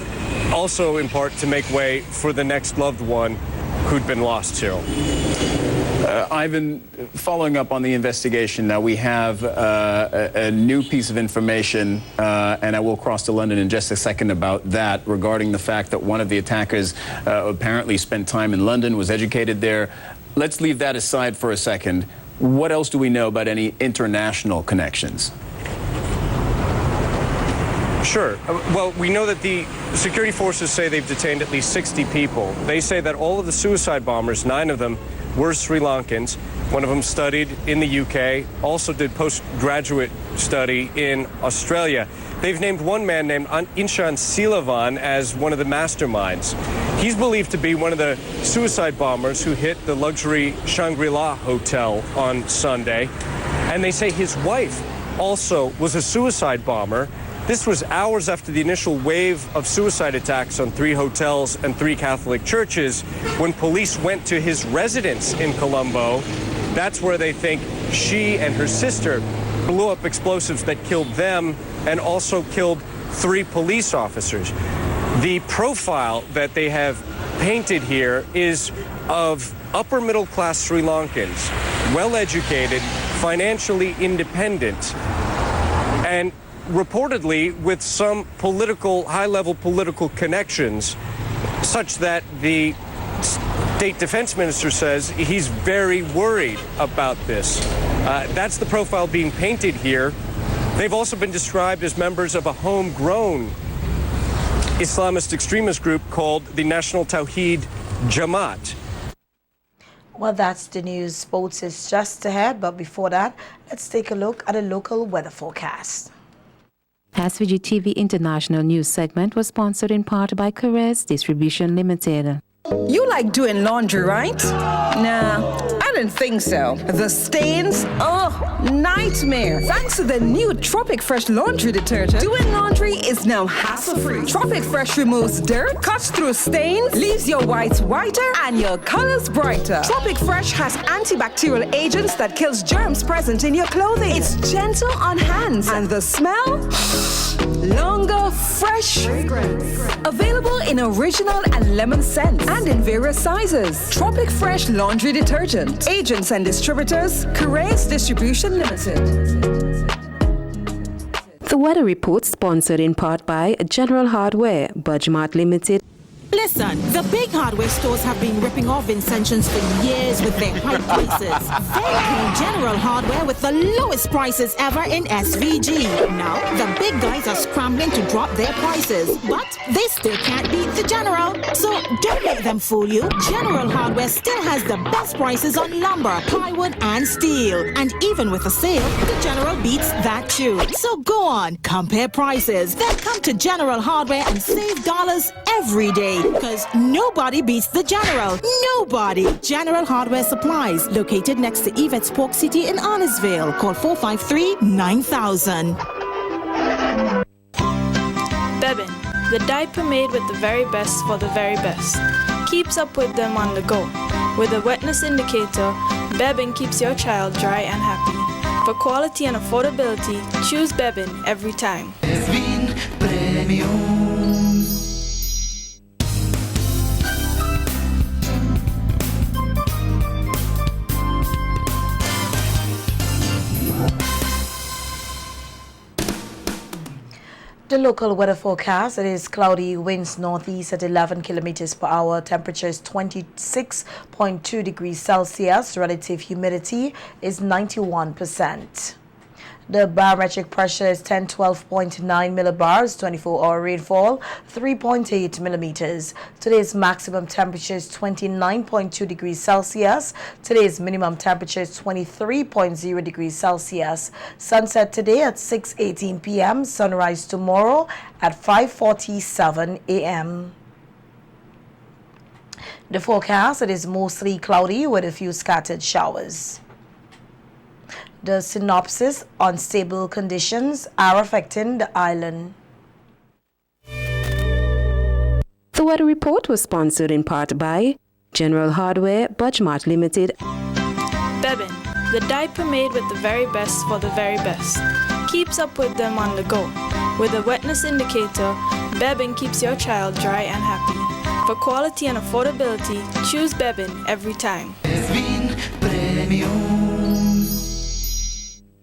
[SPEAKER 13] also in part to make way for the next loved one who'd been lost, Cyril.
[SPEAKER 12] Ivan, following up on the investigation, now we have a new piece of information, and I will cross to London in just a second about that, regarding the fact that one of the attackers apparently spent time in London, was educated there. Let's leave that aside for a second. What else do we know about any international connections?
[SPEAKER 13] Sure. Well, we know that the security forces say they've detained at least 60 people. They say that all of the suicide bombers, 9 of them, were Sri Lankans. One of them studied in the UK, also did postgraduate study in Australia. They've named one man named Inshan Silavan as one of the masterminds. He's believed to be one of the suicide bombers who hit the luxury Shangri-La hotel on Sunday. And they say his wife also was a suicide bomber. This was hours after the initial wave of suicide attacks on 3 hotels and 3 Catholic churches when police went to his residence in Colombo. That's where they think she and her sister blew up explosives that killed them and also killed 3 police officers. The profile that they have painted here is of upper middle class Sri Lankans, well-educated, financially independent, and reportedly with some high-level political connections, such that the State Defense Minister says he's very worried about this. That's the profile being painted here. They've also been described as members of a homegrown Islamist extremist group called the National Tawhid Jamaat.
[SPEAKER 3] Well, that's the news. Sports is just ahead, but before that, let's take a look at a local weather forecast.
[SPEAKER 1] SVG-TV International News segment was sponsored in part by Caress Distribution Limited.
[SPEAKER 11] You like doing laundry, right? Nah, I didn't think so. The stains? Oh, nightmare. Thanks to the new Tropic Fresh laundry detergent, doing laundry is now hassle-free. Tropic Fresh removes dirt, cuts through stains, leaves your whites whiter, and your colors brighter. Tropic Fresh has antibacterial agents that kills germs present in your clothing. It's gentle on hands, and the smell? Longer, fresh fragrance. Available in original and lemon scents and in various sizes. Tropic Fresh laundry detergent. Agents and distributors, Caress Distribution Limited.
[SPEAKER 1] The weather report sponsored in part by General Hardware, Budgemart Limited.
[SPEAKER 25] Listen, the big hardware stores have been ripping off Vincentians for years with their high prices. They came General Hardware with the lowest prices ever in SVG. Now, the big guys are scrambling to drop their prices, but they still can't beat the General. So don't let them fool you. General Hardware still has the best prices on lumber, plywood, and steel. And even with a sale, the General beats that too. So go on, compare prices. Then come to General Hardware and save dollars every day. Because nobody beats the General. Nobody. General Hardware Supplies, located next to Yvette's Pork City in Arnesville. Call 453-9000.
[SPEAKER 16] Bebin, the diaper made with the very best for the very best. Keeps up with them on the go. With a wetness indicator, Bebin keeps your child dry and happy. For quality and affordability, choose Bebin every time.
[SPEAKER 14] Bebin Premium.
[SPEAKER 3] The local weather forecast, it is cloudy, winds northeast at 11 kilometers per hour, temperature is 26.2 degrees Celsius, relative humidity is 91%. The barometric pressure is 1012.9 millibars, 24-hour rainfall 3.8 millimeters. Today's maximum temperature is 29.2 degrees Celsius. Today's minimum temperature is 23.0 degrees Celsius. Sunset today at 6:18 p.m. Sunrise tomorrow at 5:47 a.m. The forecast, it is mostly cloudy with a few scattered showers. The synopsis, unstable conditions are affecting the island.
[SPEAKER 1] The weather report was sponsored in part by General Hardware, Budgemart Limited.
[SPEAKER 16] Bebin, the diaper made with the very best for the very best. Keeps up with them on the go. With a wetness indicator, Bebin keeps your child dry and happy. For quality and affordability, choose Bebin every time.
[SPEAKER 14] Bebin Premium.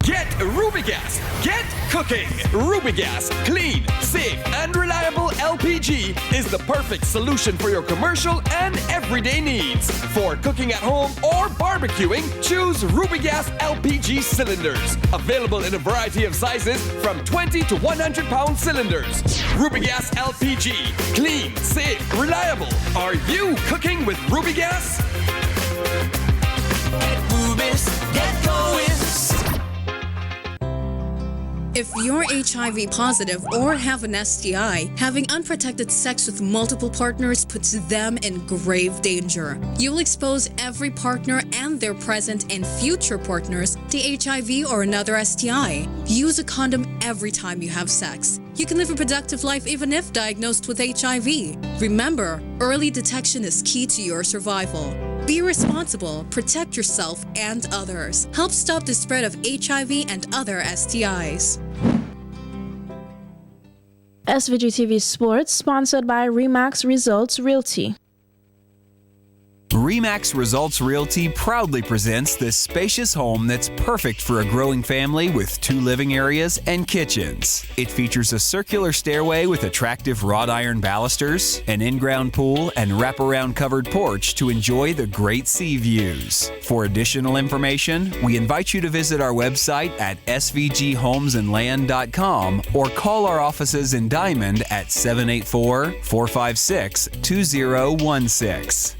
[SPEAKER 17] Get Rubigas. Get cooking. Rubigas, clean, safe, and reliable LPG is the perfect solution for your commercial and everyday needs. For cooking at home or barbecuing, choose Rubigas LPG cylinders. Available in a variety of sizes from 20 to 100 pound cylinders. Rubigas LPG, clean, safe, reliable. Are you cooking with Rubigas?
[SPEAKER 14] Get Rubis, get going.
[SPEAKER 2] If you're HIV positive or have an STI, having unprotected sex with multiple partners puts them in grave danger. You'll expose every partner and their present and future partners to HIV or another STI. Use a condom every time you have sex. You can live a productive life even if diagnosed with HIV. Remember, early detection is key to your survival. Be responsible, protect yourself and others. Help stop the spread of HIV and other STIs.
[SPEAKER 16] SVG-TV Sports, sponsored by Remax Results Realty.
[SPEAKER 6] Remax Results Realty proudly presents this spacious home that's perfect for a growing family with 2 living areas and kitchens. It features a circular stairway with attractive wrought iron balusters, an in-ground pool, and wraparound covered porch to enjoy the great sea views. For additional information, we invite you to visit our website at svghomesandland.com or call our offices in Diamond at 784-456-2016.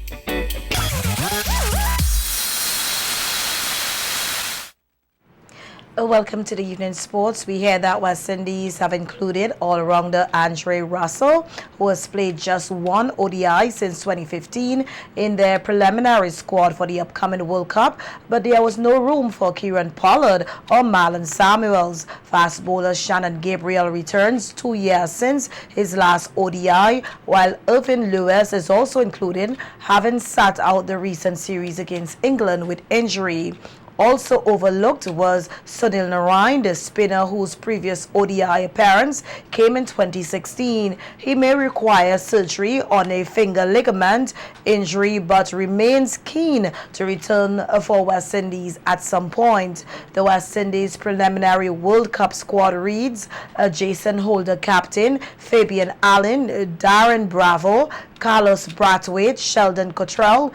[SPEAKER 3] Welcome to the evening sports. We hear that West Indies have included all-rounder Andre Russell, who has played just 1 ODI since 2015 in their preliminary squad for the upcoming World Cup, but there was no room for Kieran Pollard or Marlon Samuels. Fast bowler Shannon Gabriel returns 2 years since his last ODI, while Irvin Lewis is also included, having sat out the recent series against England with injury. Also overlooked was Sunil Narine, the spinner whose previous ODI appearance came in 2016. He may require surgery on a finger ligament injury but remains keen to return for West Indies at some point. The West Indies preliminary World Cup squad reads Jason Holder captain, Fabian Allen, Darren Bravo, Carlos Brathwaite, Sheldon Cottrell,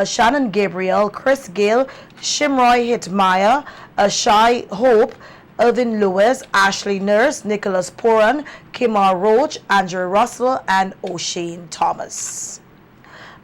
[SPEAKER 3] Shannon Gabriel, Chris Gale, Shimroy Hitmeyer, Shai Hope, Irvin Lewis, Ashley Nurse, Nicholas Puran, Kimar Roach, Andrew Russell, and O'Shane Thomas.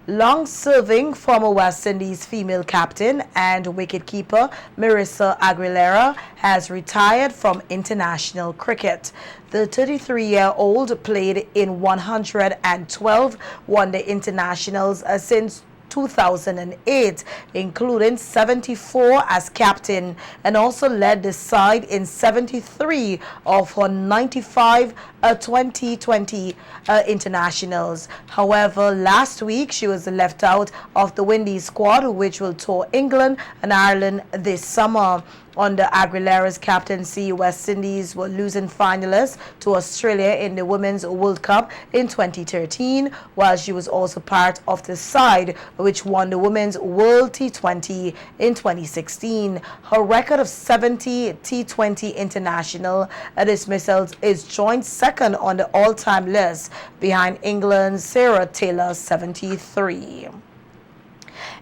[SPEAKER 3] Long-serving former West Indies female captain and wicketkeeper Marissa Aguilera has retired from international cricket. The 33-year-old played in 112 one-day internationals since 2008, including 74 as captain, and also led the side in 73 of her 95 2020 internationals. However, last week she was left out of the Windies squad, which will tour England and Ireland this summer. Under Aguilera's captaincy, West Indies were losing finalists to Australia in the Women's World Cup in 2013, while she was also part of the side which won the Women's World T20 in 2016. Her record of 70 T20 international dismissals is joint second on the all-time list, behind England's Sarah Taylor, 73.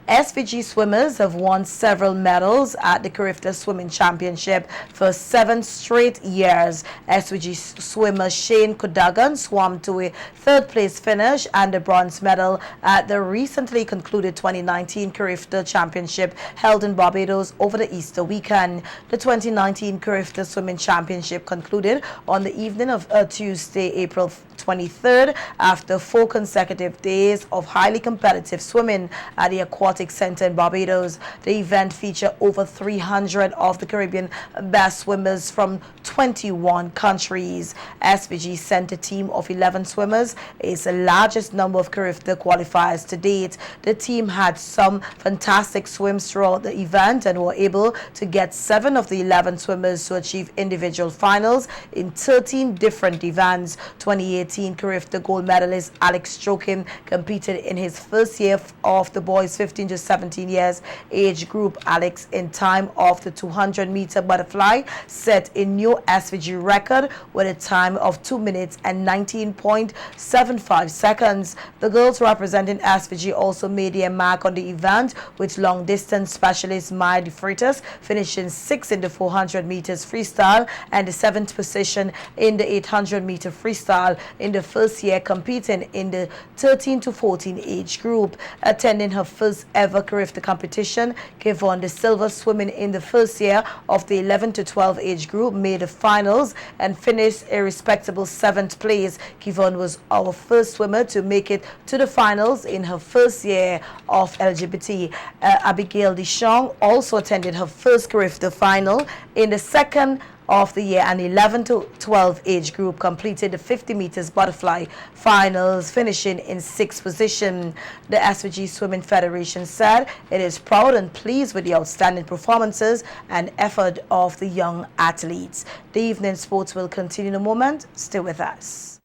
[SPEAKER 3] SVG swimmers have won several medals at the Carifta Swimming Championship for 7 straight years. SVG swimmer Shane Kudagan swam to a 3rd place finish and a bronze medal at the recently concluded 2019 Carifta Championship held in Barbados over the Easter weekend. The 2019 Carifta Swimming Championship concluded on the evening of Tuesday, April 23rd, after 4 consecutive days of highly competitive swimming at the Aquatic Center in Barbados. The event featured over 300 of the Caribbean best swimmers from 21 countries. SVG sent a team of 11 swimmers. It's the largest number of Carifta qualifiers to date. The team had some fantastic swims throughout the event and were able to get 7 of the 11 swimmers to achieve individual finals in 13 different events. 2018 Carifta gold medalist Alex Joachim competed in his first year of the boys 15 to 17 years age group. Alex, in time of the 200-meter butterfly, set a new SVG record with a time of 2 minutes and 19.75 seconds. The girls representing SVG also made their mark on the event, with long-distance specialist Maya De Freitas finishing 6th in the 400 meters freestyle and the 7th position in the 800-meter freestyle. in the first year, competing in the 13 to 14 age group. Attending her first ever Carifta competition, Kivon De Silva, swimming in the first year of the 11 to 12 age group, made the finals and finished a respectable 7th place. Kivon was our first swimmer to make it to the finals in her first year of LGBT. Abigail Deschamps also attended her first Carifta final in the second of the year, and 11 to 12 age group completed the 50 meters butterfly finals, finishing in 6th position. The SVG Swimming Federation said it is proud and pleased with the outstanding performances and effort of the young athletes. The evening sports will continue in a moment. Stay with us.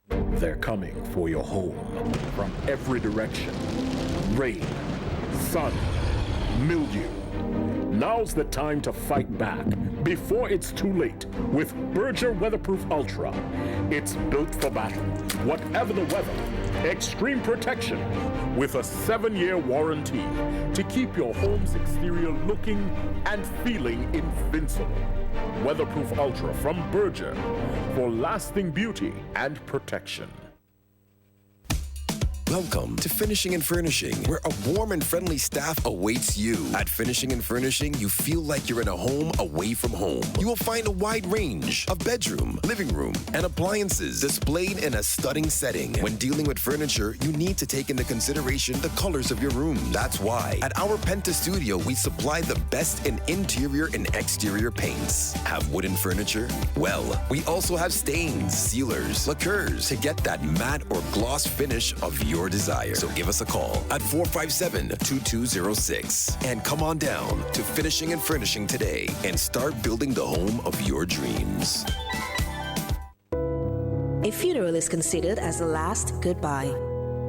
[SPEAKER 5] They're coming for your home from every direction. Rain, sun, mildew. Now's the time to fight back before it's too late with Berger Weatherproof Ultra. It's built for battle, whatever the weather. Extreme protection with a 7-year warranty to keep your home's exterior looking and feeling invincible. Weatherproof Ultra from Berger for lasting beauty and protection.
[SPEAKER 18] Welcome to Finishing and Furnishing, where a warm and friendly staff awaits you. At Finishing and Furnishing, you feel like you're in a home away from home. You will find a wide range of bedroom, living room, and appliances displayed in a stunning setting. When dealing with furniture, you need to take into consideration the colors of your room. That's why at our Penta Studio, we supply the best in interior and exterior paints. Have wooden furniture? Well, we also have stains, sealers, lacquers to get that matte or gloss finish of your desire. So give us a call at 457-2206 and come on down to Finishing and Furnishing today and start building the home of your dreams.
[SPEAKER 19] A funeral is considered as the last goodbye.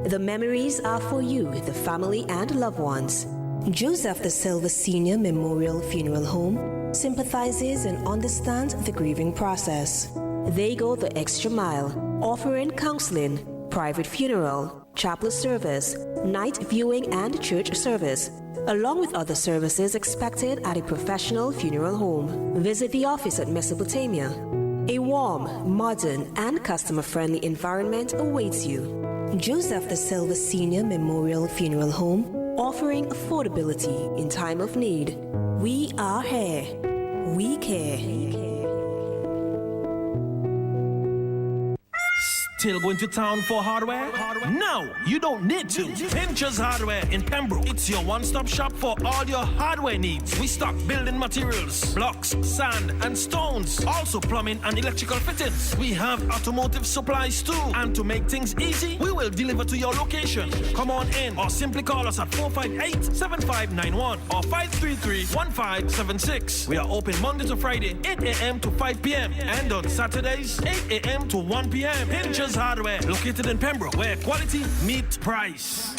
[SPEAKER 19] The memories are for you, the family and loved ones. Joseph De Silva Senior Memorial Funeral Home sympathizes and understands the grieving process. They go the extra mile, offering counseling, private funeral, chapel service, night viewing and church service, along with other services expected at a professional funeral home. Visit the office at Mesopotamia. A warm, modern and customer-friendly environment awaits you. Joseph De Silva Senior Memorial Funeral Home, offering affordability in time of need. We are here. We care.
[SPEAKER 20] Still going to town for hardware? No, you don't need to. Pinchers Hardware in Pembroke. It's your one-stop shop for all your hardware needs. We stock building materials, blocks, sand, and stones. Also plumbing and electrical fittings. We have automotive supplies too. And to make things easy, we will deliver to your location. Come on in or simply call us at 458-7591 or 533-1576. We are open Monday to Friday, 8 a.m. to 5 p.m. and on Saturdays, 8 a.m. to 1 p.m. Pinchers Hardware, located in Pembroke, where quality meets price.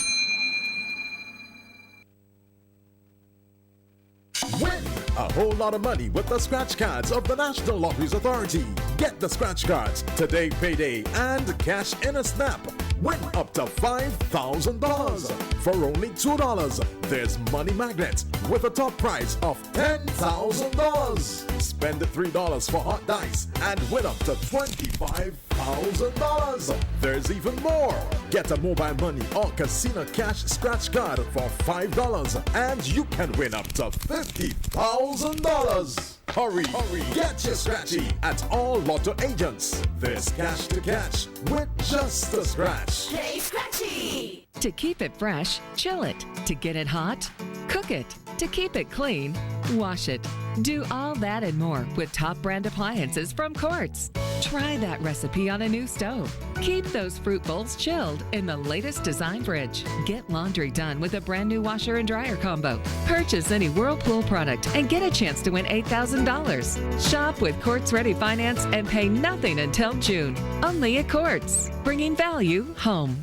[SPEAKER 23] Win a whole lot of money with the scratch cards of the National Lotteries Authority. Get the scratch cards today, payday, and cash in a snap. Win up to $5,000 for only $2. There's money magnets with a top prize of $10,000. Spend $3 for hot dice and win up to $25,000. There's even more. Get a mobile money or casino cash scratch card for $5 and you can win up to $50,000. Hurry, get your scratchy at all Lotto agents. There's cash to catch with just a scratch.
[SPEAKER 10] Play Scratchy! To keep it fresh, chill it. To get it hot, cook it. To keep it clean, wash it. Do all that and more with top brand appliances from Quartz. Try that recipe on a new stove. Keep those fruit bowls chilled in the latest design fridge. Get laundry done with a brand new washer and dryer combo. Purchase any Whirlpool product and get a chance to win $8,000. Shop with Quartz Ready Finance and pay nothing until June. Only at Quartz, bringing value home.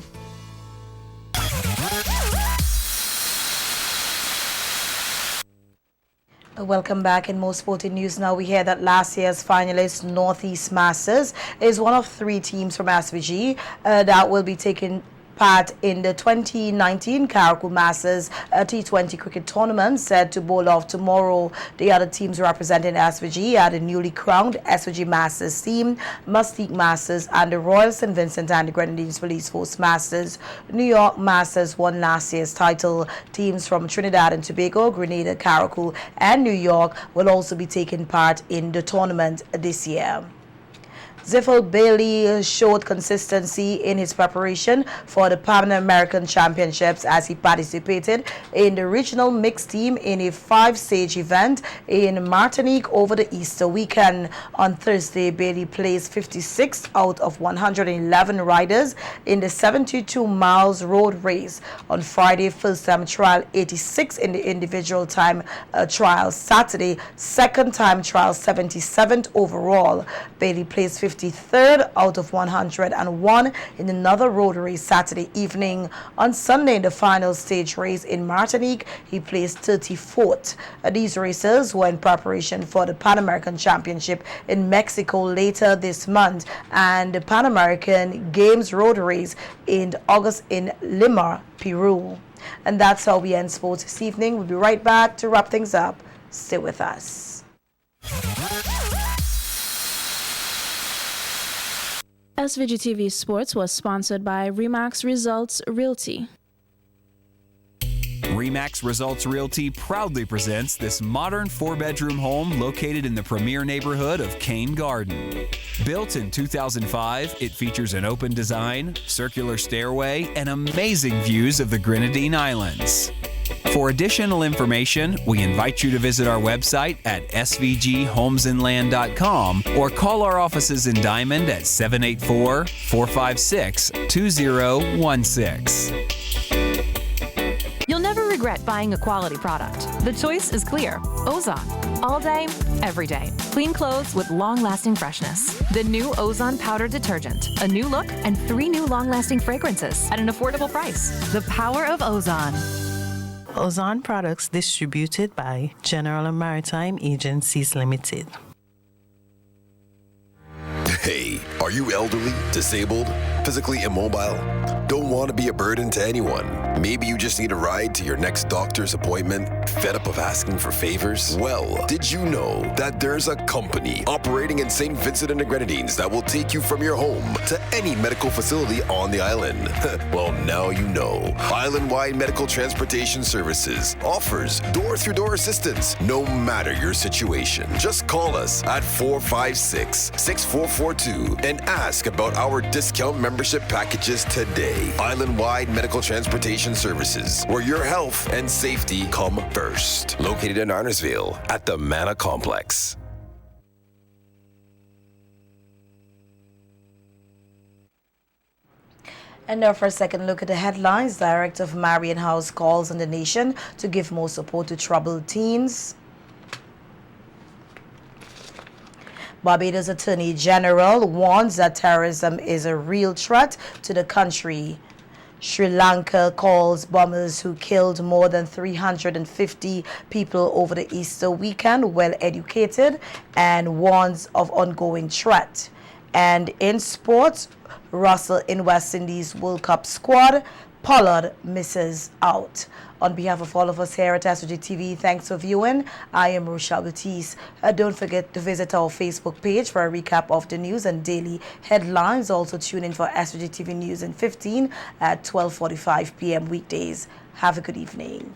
[SPEAKER 3] Welcome back. In more sporting news now, we hear that last year's finalist Northeast Masters is one of 3 teams from SVG that will be taking part in the 2019 Karakou Masters T20 cricket tournament set to bowl off tomorrow. The other teams representing SVG are the newly crowned SVG Masters team, Mustique Masters, and the Royal St. Vincent and the Grenadines Police Force Masters. New York Masters won last year's title. Teams from Trinidad and Tobago, Grenada, Karakou, and New York will also be taking part in the tournament this year. Ziffel Bailey showed consistency in his preparation for the Pan American Championships as he participated in the regional mixed team in a 5-stage event in Martinique over the Easter weekend. On Thursday, Bailey placed 56th out of 111 riders in the 72 miles road race. On Friday, first time trial 86 in the individual time trial. Saturday, second time trial 77th overall. Bailey placed 53rd out of 101 in another road race Saturday evening. On Sunday, in the final stage race in Martinique, he placed 34th. These races were in preparation for the Pan American Championship in Mexico later this month and the Pan American Games road race in August in Lima, Peru. And that's how we end sports this evening. We'll be right back to wrap things up. Stay with us.
[SPEAKER 16] SVG-TV Sports was sponsored by Remax Results Realty.
[SPEAKER 6] Remax Results Realty proudly presents this modern 4-bedroom home located in the premier neighborhood of Cane Garden. Built in 2005, it features an open design, circular stairway, and amazing views of the Grenadine Islands. For additional information, we invite you to visit our website at svghomesandland.com or call our offices in Diamond at 784-456-2016.
[SPEAKER 8] You'll never regret buying a quality product. The choice is clear. Ozon. All day, every day. Clean clothes with long-lasting freshness. The new Ozon Powder Detergent. A new look and 3 new long-lasting fragrances at an affordable price. The power of Ozon.
[SPEAKER 9] Ozon products distributed by General Maritime Agencies Limited.
[SPEAKER 18] Hey, are you elderly, disabled, physically immobile? Don't want to be a burden to anyone? Maybe you just need a ride to your next doctor's appointment? Fed up of asking for favors? Well, did you know that there's a company operating in St. Vincent and the Grenadines that will take you from your home to any medical facility on the island? Well, now you know. Island-wide Medical Transportation Services offers door-through-door assistance no matter your situation. Just call us at 456-6442 and ask about our discount membership packages today. Island-wide Medical Transportation Services, where your health and safety come first. Located in Arnersville at the Manna Complex.
[SPEAKER 3] And now for a second look at the headlines. Director of Marion House calls on the nation to give more support to troubled teens. Barbados Attorney General warns that terrorism is a real threat to the country. Sri Lanka calls bombers who killed more than 350 people over the Easter weekend well educated and warns of ongoing threat. And in sports, Russell in West Indies World Cup squad, Pollard misses out. On behalf of all of us here at SVG-TV, thanks for viewing. I am Rochelle Baptiste. Don't forget to visit our Facebook page for a recap of the news and daily headlines. Also tune in for SVG-TV News in 15 at 12:45 p.m. weekdays. Have a good evening.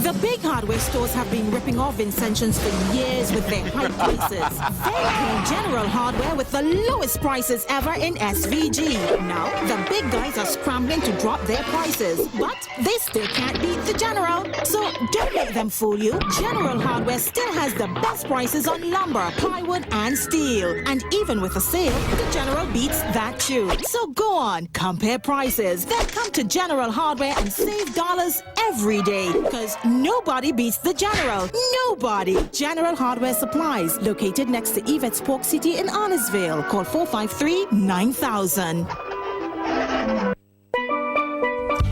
[SPEAKER 25] The big hardware stores have been ripping off Vincentions for years with their high prices. They came General Hardware with the lowest prices ever in SVG. Now, the big guys are scrambling to drop their prices, but they still can't beat the General. So don't let them fool you. General Hardware still has the best prices on lumber, plywood, and steel. And even with a sale, the General beats that too. So go on, compare prices. Then come to General Hardware and save dollars every day, because no nobody beats the General. Nobody. General Hardware Supplies, located next to Yvette's Pork City in Arnesville. Call 453-9000.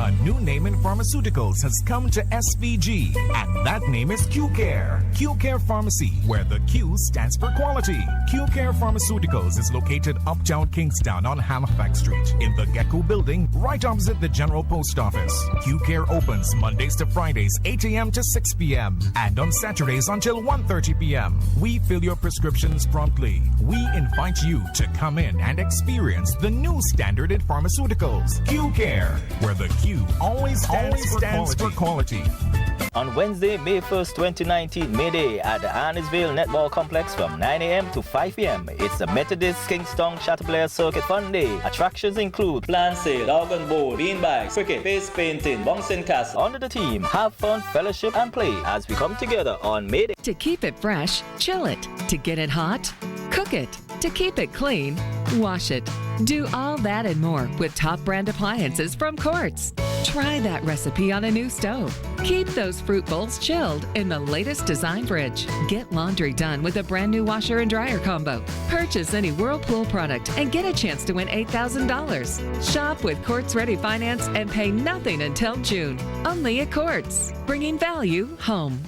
[SPEAKER 4] A new name in pharmaceuticals has come to SVG, and that name is Q-Care. Q-Care Pharmacy, where the Q stands for quality. Q-Care Pharmaceuticals is located uptown Kingston on Halifax Street in the Gecko Building, right opposite the General Post Office. Q-Care opens Mondays to Fridays, 8 a.m. to 6 p.m., and on Saturdays until 1:30 p.m. We fill your prescriptions promptly. We invite you to come in and experience the new standard in pharmaceuticals. Q-Care, where the Q always stands for quality.
[SPEAKER 7] On Wednesday, May 1st, 2019, May Day at the Arnesville Netball Complex from 9 a.m. to 5 p.m. It's the Methodist Kingston Chatterplayer Circuit Fun Day. Attractions include plant sale, dog and bone, beanbags, cricket, face painting, bouncing castle. Under the team, have fun, fellowship, and play as we come together on May Day.
[SPEAKER 10] To keep it fresh, chill it. To get it hot, cook it. To keep it clean, wash it. Do all that and more with top brand appliances from Quartz. Try that recipe on a new stove. Keep those fruit bowls chilled in the latest design fridge. Get laundry done with a brand new washer and dryer combo. Purchase any Whirlpool product and get a chance to win $8,000. Shop with Quartz Ready Finance and pay nothing until June. Only at Quartz, bringing value home.